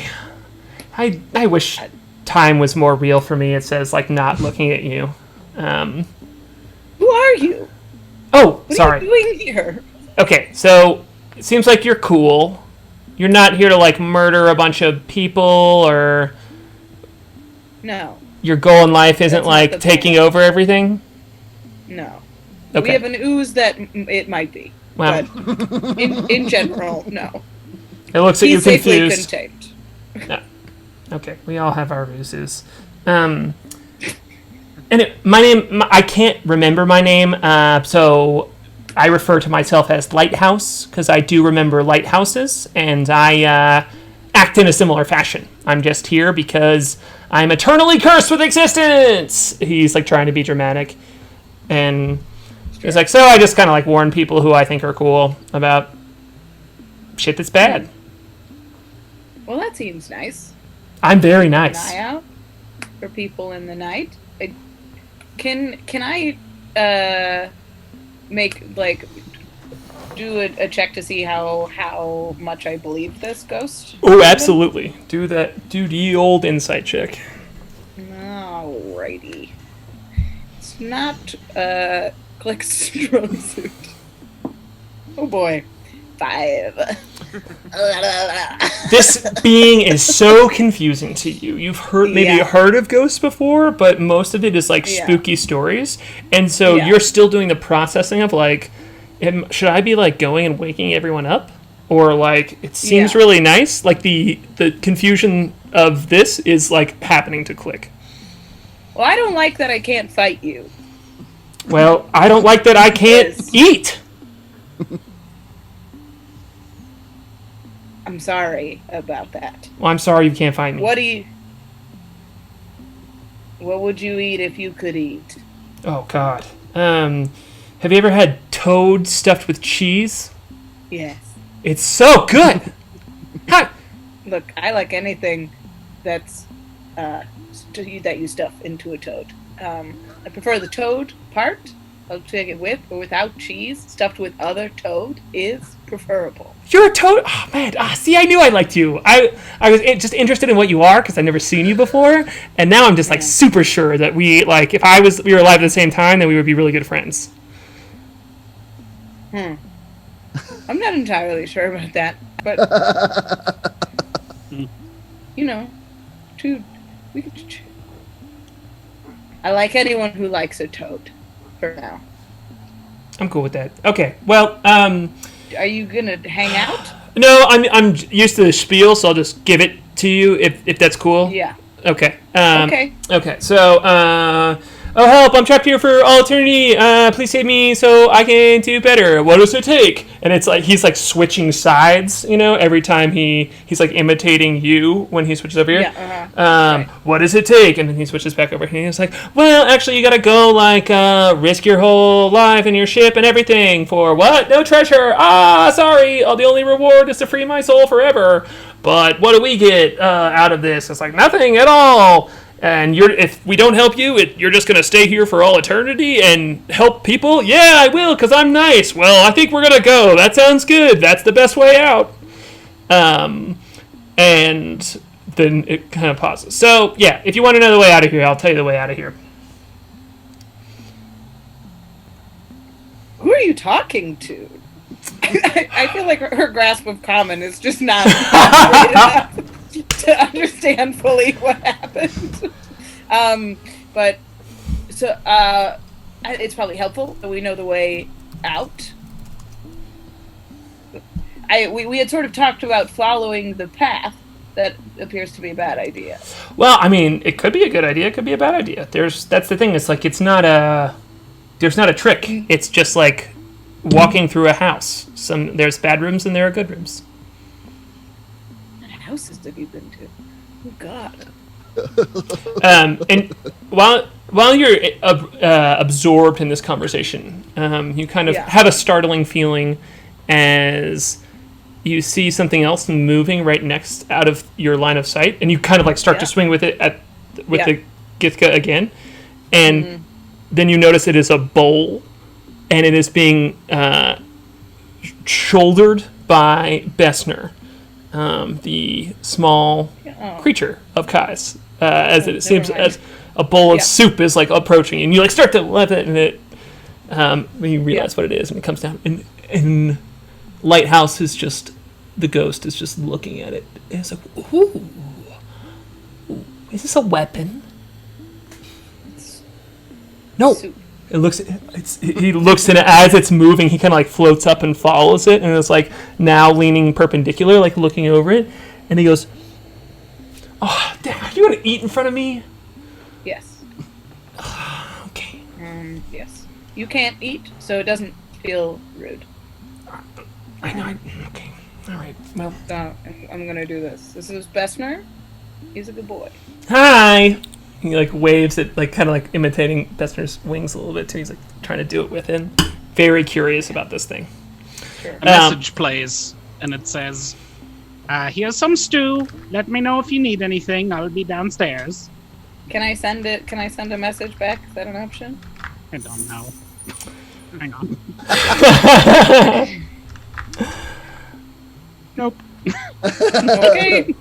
I wish time was more real for me. It says like not looking at you. Who are you? Oh, sorry. What are you doing here? Okay, so it seems like you're cool. You're not here to like murder a bunch of people, or no. Your goal in life isn't like taking over everything. No. Okay. We have an ooze that it might be. Wow. But in general, no. It looks at you confused. Safely contained. No. Okay, we all have our ruses. And my name, I can't remember my name, so I refer to myself as Lighthouse, because I do remember lighthouses, and I act in a similar fashion. I'm just here because I'm eternally cursed with existence! He's like trying to be dramatic. And he's like, so I just kind of like warn people who I think are cool about shit that's bad. Well, that seems nice. I'm very An nice. eye out for people in the night. Can I make do a check to see how much I believe this ghost? Oh, absolutely. Do the old insight check. Alrighty. It's not Klik's strong suit. Oh boy. 5. This being is so confusing to you. You've heard of ghosts before, but most of it is spooky stories. And so you're still doing the processing of should I be going and waking everyone up? Or it seems really nice. The confusion of this is happening to Klik. Well, I don't like that I can't fight you. Well, I don't like that I can't eat. I'm sorry about that. Well, I'm sorry you can't find me. What would you eat if you could eat? Oh, God. Have you ever had toad stuffed with cheese? Yes. It's so good! Look, I like anything that's that you stuff into a toad. I prefer the toad part. I'll take it with or without cheese. Stuffed with other toad is preferable. You're a toad? Oh, man. See, I knew I liked you. I was just interested in what you are because I've never seen you before. And now I'm just, super sure that we were alive at the same time, then we would be really good friends. I'm not entirely sure about that. But, I like anyone who likes a toad. For now. I'm cool with that. Okay, well, are you gonna hang out? No, I'm used to the spiel, so I'll just give it to you if that's cool. Yeah. Okay. Okay. So, oh help! I'm trapped here for all eternity. Please save me so I can do better. What does it take? And it's he's switching sides. Every time he's imitating you when he switches over here. Yeah. Right. What does it take? And then he switches back over here. And he's well, actually, you gotta go risk your whole life and your ship and everything for what? No treasure. Sorry. The only reward is to free my soul forever. But what do we get out of this? It's nothing at all. And if we don't help you, you're just going to stay here for all eternity and help people? Yeah, I will, because I'm nice. Well, I think we're going to go. That sounds good. That's the best way out. And then it kind of pauses. So, yeah, if you want to know the way out of here, I'll tell you the way out of here. Who are you talking to? I feel like her grasp of common is just not great enough to understand fully what happened. But so it's probably helpful that we know the way out. We had sort of talked about following the path. That appears to be a bad idea. Well, I mean, it could be a good idea. It could be a bad idea. That's the thing. It's there's not a trick. It's just walking through a house. There's bad rooms and there are good rooms. What houses have you been to? Oh God. And while you're absorbed in this conversation, you kind of have a startling feeling as you see something else moving right next out of your line of sight, and you kind of start to swing with it with the Githka again, and then you notice it is a bowl, and it is being shouldered by Bessner, the small creature of K.A.I's, as it seems as a bowl of soup is approaching, and you start to let it, and it when you realize what it is, and it comes down, and Lighthouse is just. The ghost is just looking at it. And it's ooh. Is this a weapon? No. It looks. He looks in it as it's moving. He kind of floats up and follows it, and it's now leaning perpendicular, looking over it. And he goes, "Oh, Dad, you want to eat in front of me?" Yes. Okay. Yes. You can't eat, so it doesn't feel rude. I know. Okay. All right. Well, I'm gonna do this. This is Bessner. He's a good boy. Hi. He waves it, kind of imitating Bessner's wings a little bit too. He's trying to do it with him. Very curious about this thing. Sure. A message plays, and it says, Here's some stew. Let me know if you need anything. I'll be downstairs. Can I send it? Can I send a message back? Is that an option? I don't know. Hang on. Nope. Okay.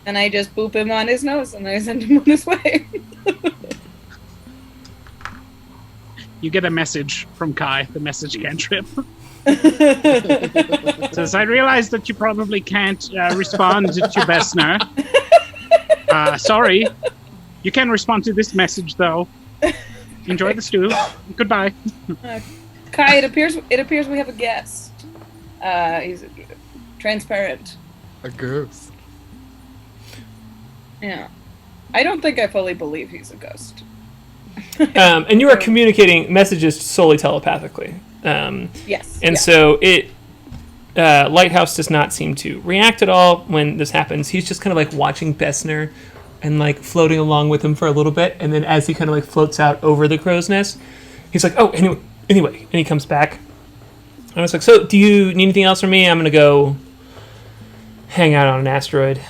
And I just boop him on his nose and I send him on his way. You get a message from K.A.I, the message cantrip. Says, I realize that you probably can't respond to Bessner. Sorry. You can respond to this message, though. Enjoy the stew. Goodbye. K.A.I, it appears we have a guest. He's transparent. A ghost. Yeah. I don't think I fully believe he's a ghost. And you are communicating messages solely telepathically. Yes. And so Lighthouse does not seem to react at all when this happens. He's just kind of like watching Bessner and like floating along with him for a little bit. And then as he kind of like floats out over the crow's nest, he's like, oh, anyway. And he comes back. I was like, so do you need anything else from me? I'm going to go hang out on an asteroid.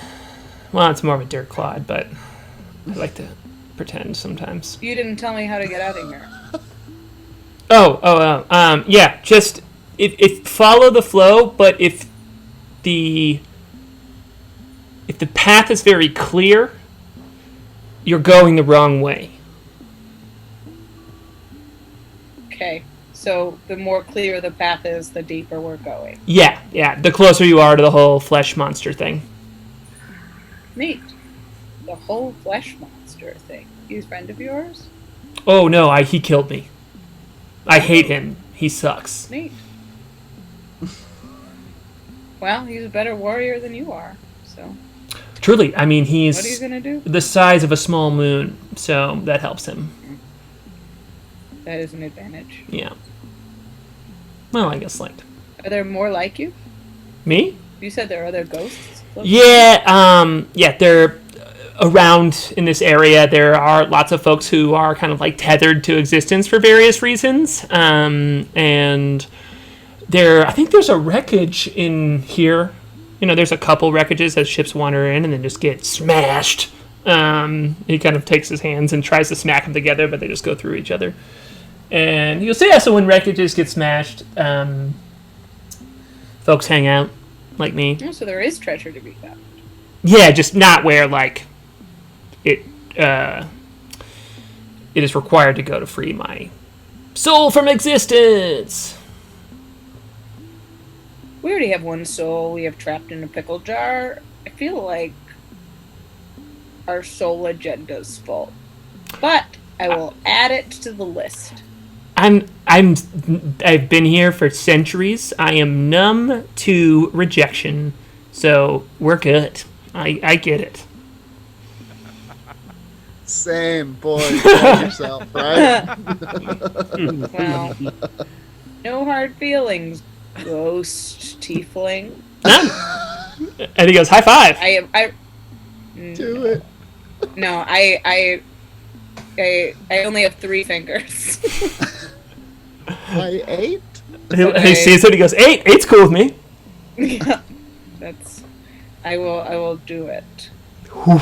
Well, it's more of a dirt clod, but I like to pretend sometimes. You didn't tell me how to get out of here. Yeah, just if follow the flow, but if the path is very clear, you're going the wrong way. Okay, so the more clear the path is, the deeper we're going. Yeah, the closer you are to the whole flesh monster thing. Neat. The whole flesh monster thing. He's a friend of yours? Oh no, he killed me. I hate him. He sucks. Neat. Well, he's a better warrior than you are, so. Truly, I mean, he's what are you gonna do? The size of a small moon, so that helps him. That is an advantage. Yeah. Well, I guess slight. Are there more like you? Me? You said there are other ghosts? Yeah, they're around in this area. There are lots of folks who are kind of like tethered to existence for various reasons. And I think there's a wreckage in here. You know, there's a couple wreckages as ships wander in and then just get smashed. He kind of takes his hands and tries to smack them together, but they just go through each other. And you'll say, yeah, so when wreckages get smashed, folks hang out, like me. Oh, so there is treasure to be found. Yeah, just not where, like, it is required to go to free my soul from existence. We already have one soul we have trapped in a pickle jar. I feel like our soul agenda's full. But I will add it to the list. I've been here for centuries. I am numb to rejection, so we're good. I get it. Same, boy. Tell yourself, right? Well, no hard feelings, ghost tiefling. And he goes, high five. Do it. No, I only have 3 fingers. I 8? He sees it. He goes, 8. 8's cool with me. Yeah, I will do it. Whew,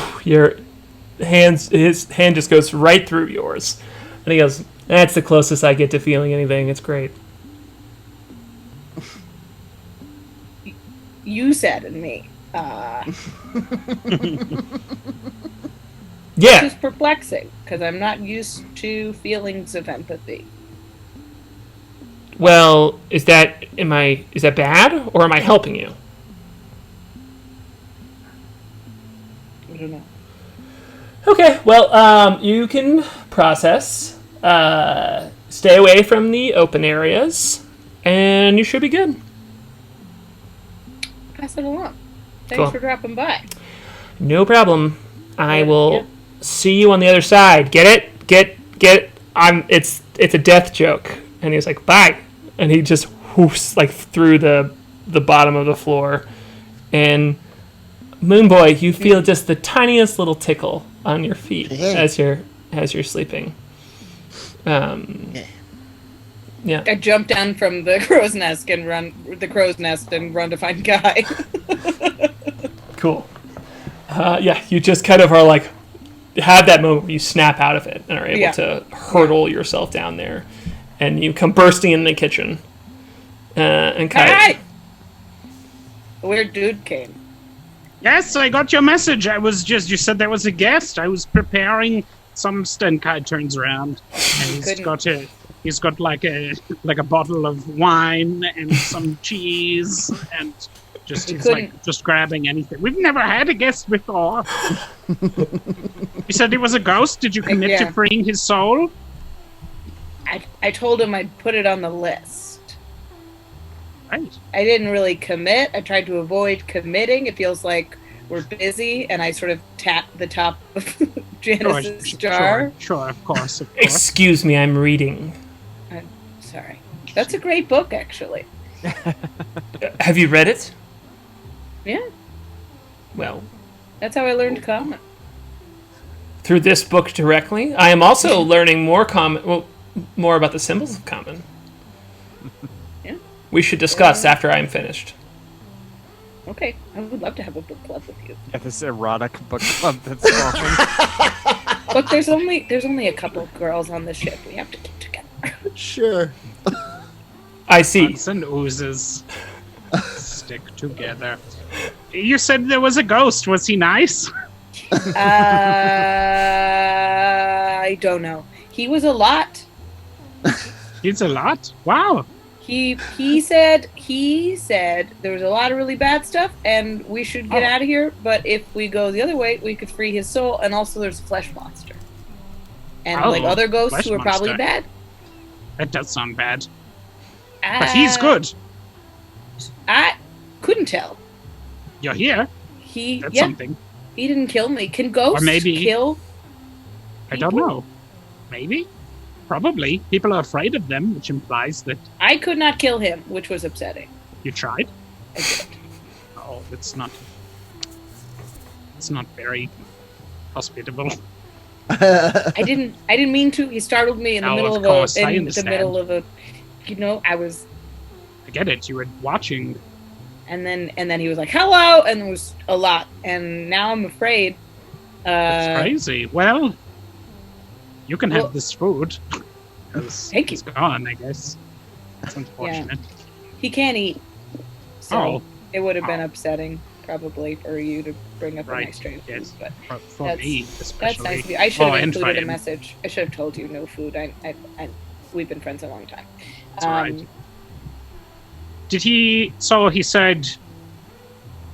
his hand just goes right through yours, and he goes, "That's the closest I get to feeling anything. It's great." You said me. Yeah. Which is perplexing because I'm not used to feelings of empathy. Well, is that bad, or am I helping you? I don't know. Okay, well, you can process, stay away from the open areas, and you should be good. Pass it along. Thanks Cool. for dropping by. No problem. I will Yeah. see you on the other side. Get it? Get it? It's a death joke. And he's like, bye. And he just whoofs like through the bottom of the floor. And Moonboy, you feel just the tiniest little tickle on your feet as you're sleeping. Yeah. I jump down from the crow's nest and run to find Guy. Cool. Yeah, you just kind of are like, have that moment where you snap out of it and are able to hurdle yourself down there. And you come bursting in the kitchen. And K.A.I. A weird dude came. Yes, I got your message. I was just, you said there was a guest. I was preparing some, and Kai turns around and he's got like a bottle of wine and some cheese and he's like just grabbing anything. We've never had a guest before. You said he was a ghost. Did you commit to freeing his soul? I told him I'd put it on the list. Right. I didn't really commit. I tried to avoid committing. It feels like we're busy, and I sort of tapped the top of Janice's jar. Sure, of course. Excuse me, I'm reading. I'm sorry. That's a great book, actually. Have you read it? Yeah. Well. That's how I learned common. Through this book directly? I am also learning more about the symbols of common. Yeah. We should discuss after I am finished. Okay. I would love to have a book club with you. Yeah, this erotic book club that's going. Look, there's only a couple girls on the ship. We have to keep together. Sure. I see. Once and oozes stick together. You said there was a ghost. Was he nice? I don't know. He was a lot. He's a lot? Wow. He said there was a lot of really bad stuff and we should get out of here, but if we go the other way, we could free his soul, and also there's a flesh monster. And like other ghosts who are probably bad. That does sound bad. But he's good. I couldn't tell. You're here. That's something. He didn't kill me. Can ghosts kill people? I don't know. Maybe? Probably. People are afraid of them, which implies that... I could not kill him, which was upsetting. You tried? I did. Oh, it's not very hospitable. I didn't mean to. He startled me in the middle of a I was... I get it. You were watching... And then he was like, hello! And there was a lot. And now I'm afraid. That's crazy. Well, you can have this food. Thank you. It's gone, I guess. That's unfortunate. Yeah. He can't eat. So it would have been upsetting, probably, for you to bring up a nice tray of food. But for me, especially. That's nice of you. I should have included a message. I should have told you no food. We've been friends a long time. That's all right. He said,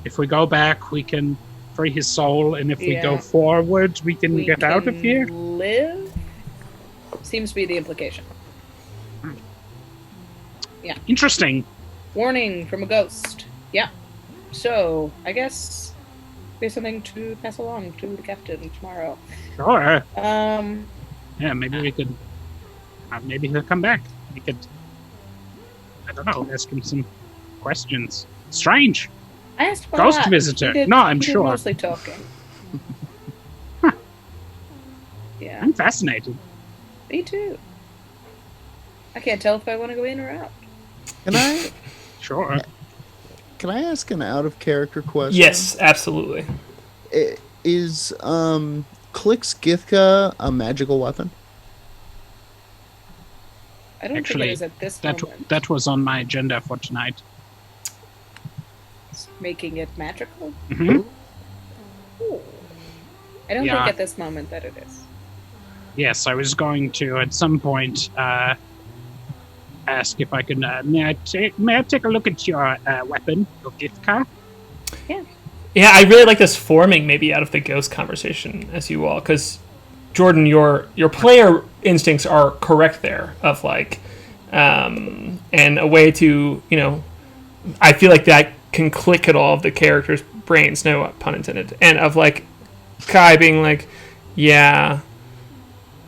if we go back, we can free his soul, and if we go forward, we can get out of here? Live? Seems to be the implication. Yeah. Interesting. Warning from a ghost. Yeah. So, I guess we have something to pass along to the captain tomorrow. Sure. Yeah, maybe we could... maybe he'll come back. We could... I don't know, ask him some questions. Strange. I asked him a Ghost lot. visitor. He did sure. Mostly talking. Huh. Yeah. I'm fascinated. Me too. I can't tell if I want to go in or out. Can I? Sure. Can I ask an out of character question? Yes, absolutely. Is Klik's Githka a magical weapon? I don't think it is at this moment. That was on my agenda for tonight. Making it magical? Mm-hmm. Ooh. I don't think at this moment that it is. Yes, I was going to at some point ask if I could. May I take a look at your weapon, your gift card? Yeah. Yeah, I really like this forming maybe out of the ghost conversation as you all, because Jordan, your player instincts are correct there of like, and a way to, I feel like that can click at all of the characters' brains, no pun intended, and of like K.A.I being like, yeah,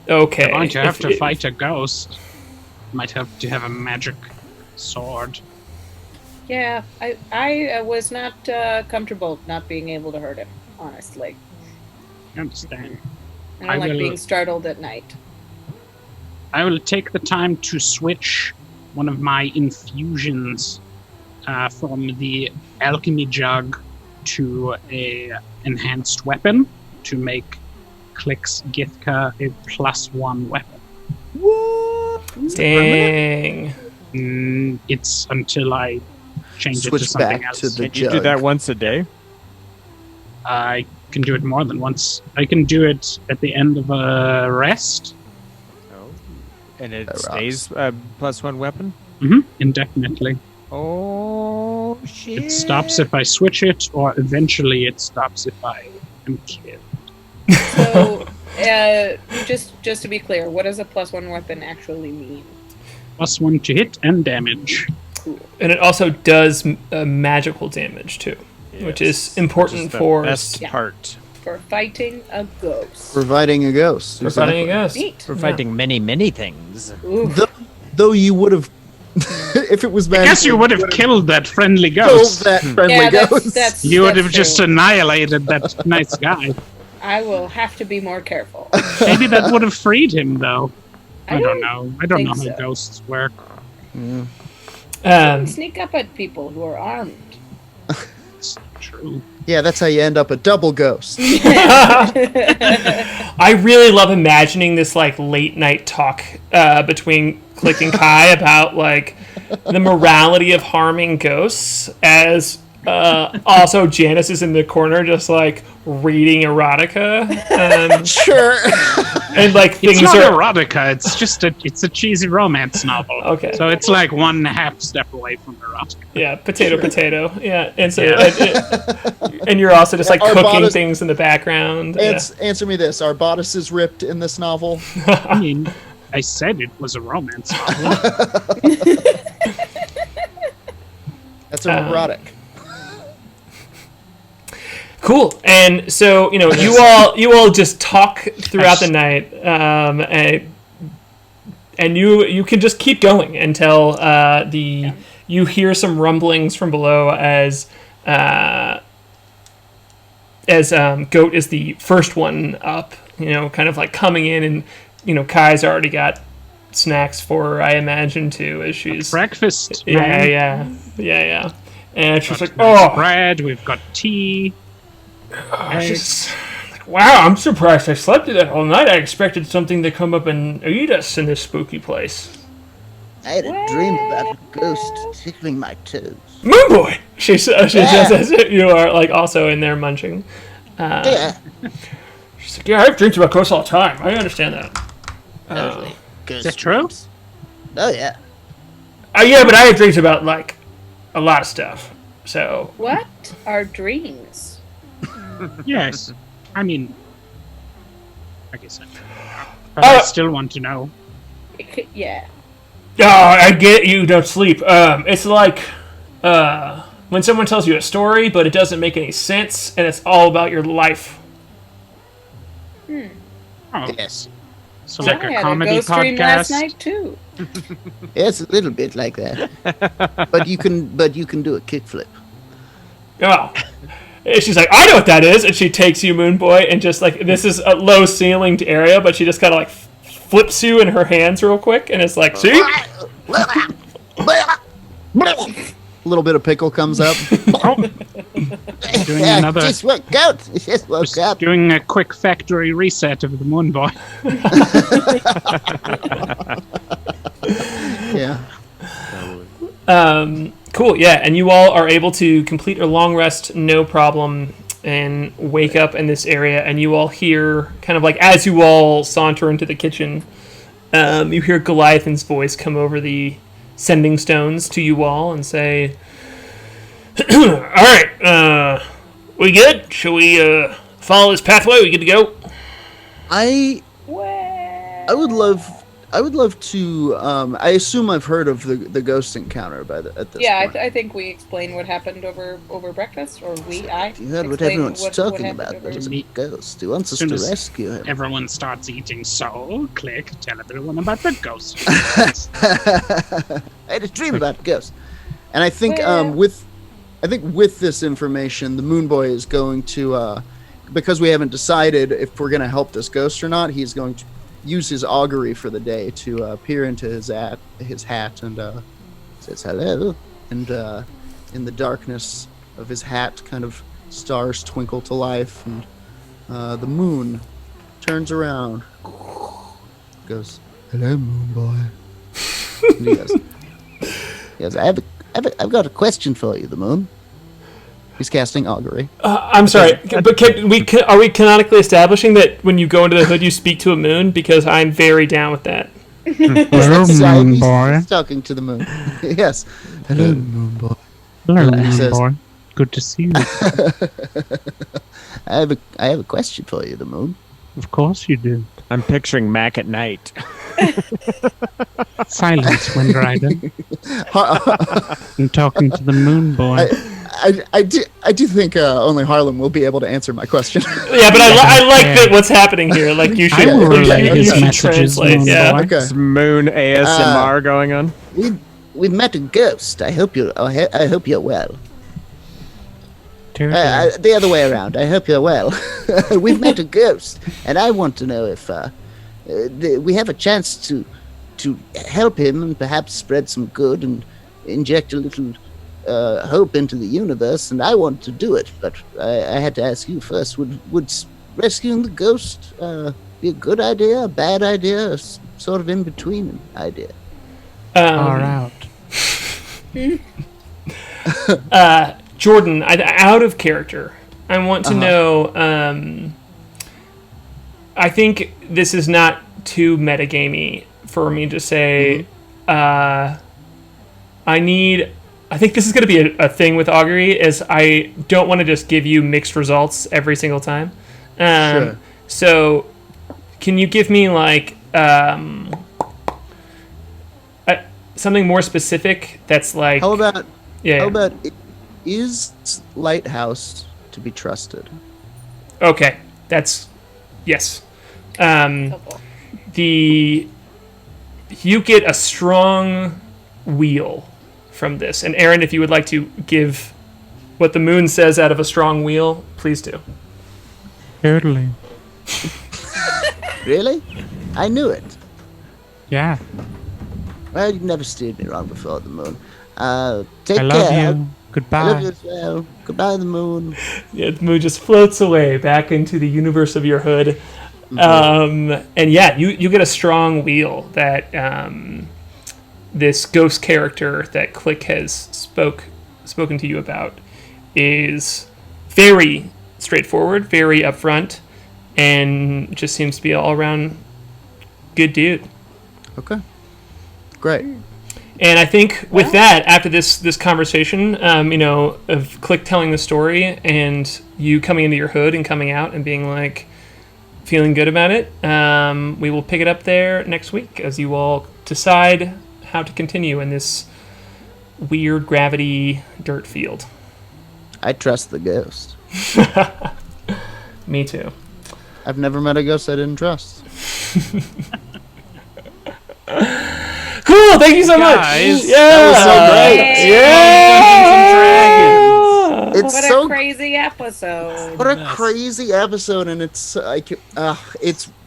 okay. You're going to have to fight a ghost. Might have to have a magic sword. Yeah, I was not comfortable not being able to hurt him, honestly. I understand. I don't like being startled at night. I will take the time to switch one of my infusions from the alchemy jug to a enhanced weapon to make Klik's Githka a +1 weapon. Dang. It's until I change it to Switch something back else. to the Can you do that once a day? I can do it more than once. I can do it at the end of a rest. Oh. And it That stays +1 weapon? Indefinitely. Oh, shit. It stops if I switch it, or eventually it stops if I am killed. So, just to be clear, what does a +1 weapon actually mean? +1 to hit and damage. Cool. And it also does magical damage too, which is important Which is the for best Yeah. part. For fighting a ghost. For fighting a ghost. for fighting a ghost. Neat. For fighting many, many things. Ooh. Though you would have, if it was I guess you would have killed that friendly ghost. that friendly Yeah, ghost. that's You would have true. just annihilated that nice guy. I will have to be more careful. Maybe that would have freed him, though. I don't know. I don't know think how so. ghosts work. Sneak up at people who are armed. It's true. Yeah, that's how you end up a double ghost. I really love imagining this like late night talk between Klik and K.A.I about like the morality of harming ghosts, as also Janice is in the corner just like reading erotica. Sure. And like things It's not are erotica. It's just it's a cheesy romance novel. Okay. So it's like 1.5 step away from erotica. yeah, potato. Yeah, and so and you're also just like Our cooking bodice- things in the background. Yeah. Answer me this: are bodices ripped in this novel? I mean, I said it was a romance novel. That's erotic. Cool. And so, you all just talk throughout the night, and you can just keep going until you hear some rumblings from below as Goat is the first one up, kind of like coming in, and K.A.I's already got snacks for her, I imagine, too, as she's Breakfast. yeah. And she's like, Nice bread. We've got tea. Just like, wow, I'm surprised I slept in that all night. I expected something to come up and eat us in this spooky place. I had a dream about a ghost tickling my toes. Moonboy! She says you are like also in there munching. Yeah. She's like, yeah, I have dreams about ghosts all the time. I understand that. Totally. Ghost Is that true? dreams. Oh, yeah. Yeah, but I have dreams about like a lot of stuff. So What are dreams? Yes. I mean, I guess but I still want to know. Yeah. oh, I get you don't sleep. It's like when someone tells you a story, but it doesn't make any sense, and it's all about your life. Oh, Yes. so like I a had comedy a ghost dream last podcast. night too. It's a little bit like that. but you can do a kickflip. Oh. And she's like, I know what that is. And she takes you, Moonboy, and just like, this is a low ceilinged area, but she just kind of like flips you in her hands real quick. And it's like, see? A little bit of pickle comes up. Doing Yeah, another. just woke out. Just woke up. Doing a quick factory reset of the Moonboy. Yeah. Cool, yeah. And you all are able to complete a long rest, no problem, and wake up in this area. And you all hear, kind of like, as you all saunter into the kitchen, you hear Goliath's voice come over the sending stones to you all and say, all right, we good? Shall we follow this pathway? We good to go? I would love to. I assume I've heard of the ghost encounter at this Yeah, point. I think we explained what happened over breakfast, or I. You heard what explained everyone's what talking happened about. over- There's a ghost who wants us Soon to as rescue him. Everyone starts eating soul. Click. Tell everyone about the ghost. I had a dream about ghosts. And I think Well- with this information, the Moonboy is going to, because we haven't decided if we're going to help this ghost or not, he's going to use his augury for the day to peer into his hat and says hello. And in the darkness of his hat, kind of stars twinkle to life, and the moon turns around, goes, "Hello, Moonboy." Yes, I've got a question for you, the moon. He's casting augury. I'm sorry, but are we canonically establishing that when you go into the hood, you speak to a moon? Because I'm very down with that. Hello, Moonboy. He's talking to the moon. Yes. Hello, Moonboy. Hello, He says, Moonboy. Good to see you. I have a question for you, the moon. Of course you do. I'm picturing Mac at night. Silence, Windrider. I'm talking to the Moonboy. I do think only Harlem will be able to answer my question. Yeah, but I like that what's happening here. Like you should, I will relay you his should messages, translate. Yeah. Moonboy. Okay. It's moon ASMR going on. We've met a ghost. I hope you're well. Totally. The other way around. I hope you're well. We've met a ghost, and I want to know if we have a chance to help him and perhaps spread some good and inject a little hope into the universe. And I want to do it, but I had to ask you first. Would rescuing the ghost be a good idea, a bad idea, a sort of in between idea? Far out. Jordan, out of character, I want to know. I think this is not too metagamey for me to say. I think this is going to be a thing with augury. Is I don't want to just give you mixed results every single time. Sure. So, can you give me like something more specific? That's like How about yeah. How about is Lighthouse to be trusted? Okay, that's yes. You get a strong wheel from this, and Aaron, if you would like to give what the moon says out of a strong wheel, please do. Totally. Really? I knew it. Yeah. Well, you've never steered me wrong before, the moon. Take I love care. you. Goodbye. I love you as well. Goodbye, the moon. Yeah, the moon just floats away back into the universe of your hood. And yeah, you get a strong wheel that this ghost character that Klik has spoken to you about is very straightforward, very upfront, and just seems to be all around good dude. Okay. Great. And I think with that, after this conversation, of Klik telling the story and you coming into your hood and coming out and being like, feeling good about it, we will pick it up there next week as you all decide how to continue in this weird gravity dirt field. I trust the ghost. Me too. I've never met a ghost I didn't trust. Cool, thank you so much. Guys, Yeah, that was so great. Yeah. It's What so a crazy episode. What a crazy episode, and it's like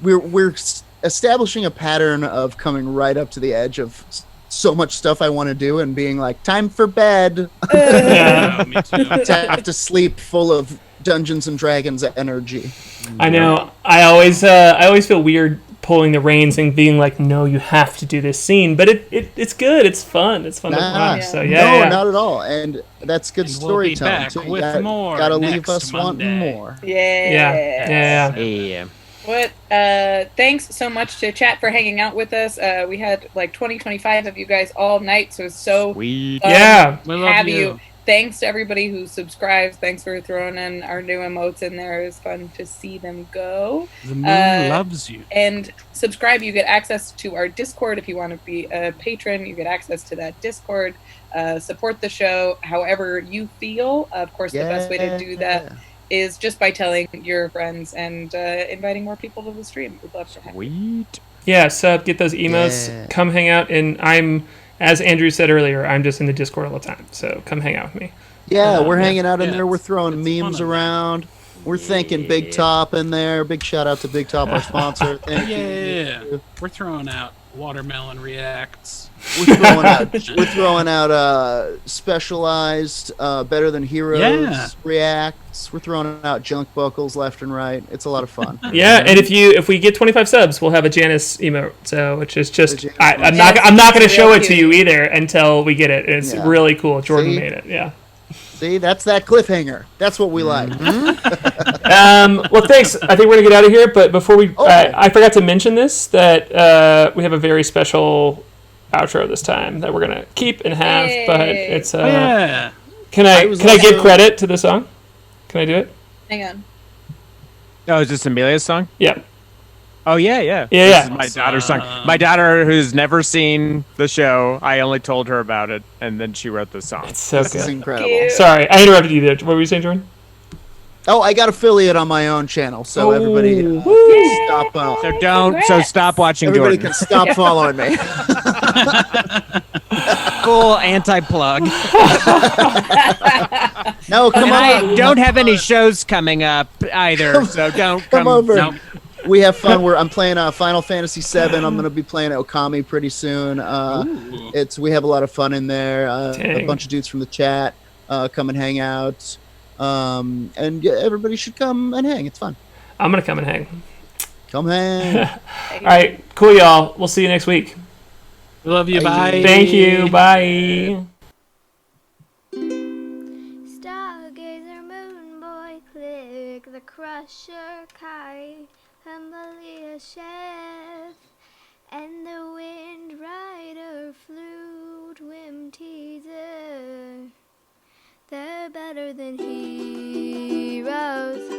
we're establishing a pattern of coming right up to the edge of so much stuff I want to do and being like, time for bed. Yeah, me too. To have to sleep full of Dungeons and Dragons energy. I know. I always feel weird pulling the reins and being like, no, you have to do this scene, but it's good. It's fun. It's fun to watch. So yeah, not at all. And that's good And storytelling. we'll be back too. with more Gotta leave next us wanting Monday. more. Yeah. Yeah. What? Thanks so much to chat for hanging out with us. We had like 25 of you guys all night, so it's so Sweet. fun Yeah. We to love have you. you. Thanks to everybody who subscribes. Thanks for throwing in our new emotes in there. It was fun to see them go. The moon loves you. And subscribe. You get access to our Discord. If you want to be a patron, you get access to that Discord. Support the show however you feel. Of course, the best way to do that is just by telling your friends and inviting more people to the stream. We'd love to have you. Sweet. Yeah, sub, get those emotes, come hang out, and I'm, as Andrew said earlier, I'm just in the Discord all the time, so come hang out with me. Yeah, we're hanging out in yeah, there. We're throwing it's memes fun. around. We're thanking Big Top in there. Big shout out to Big Top, our sponsor. Thank you. We're throwing out watermelon reacts. We're throwing out specialized Better Than Heroes reacts. We're throwing out junk buckles left and right. It's a lot of fun. Yeah, and if we get 25 subs, we'll have a Janice emote. So it's just I'm not going to show it to you either until we get it. It's really cool. Jordan made it. Yeah. See, that's that cliffhanger. That's what we like. Well, thanks. I think we're gonna get out of here. But before we, I forgot to mention this that we have a very special outro this time that we're gonna keep and have. Yay. But it's Can I give credit to the song? Can I do it? Hang on. Oh, is this Amelia's song? Yeah. Oh yeah. This is my daughter's song. My daughter, who's never seen the show, I only told her about it, and then she wrote the song. It's so This good. is incredible. Cute. Sorry, I interrupted you there. What were you saying, Jordan? Oh, I got affiliate on my own channel, so everybody stop. So stop watching Everybody Jordan. can stop following me. Full anti-plug. No, come on. I don't have any shows coming up either, so don't come over. No. We have fun. I'm playing Final Fantasy VII. I'm going to be playing Okami pretty soon. We have a lot of fun in there. A bunch of dudes from the chat come and hang out. And everybody should come and hang. It's fun. I'm going to come and hang. Come hang. All right. Cool, y'all. We'll see you next week. We love you. Bye. Thank you. Bye. Stargazer, Moonboy, Klik, the Crusher, K.A.I, Humbly Chef, and the Windrider, Flute, Whimteaser. They're better than heroes.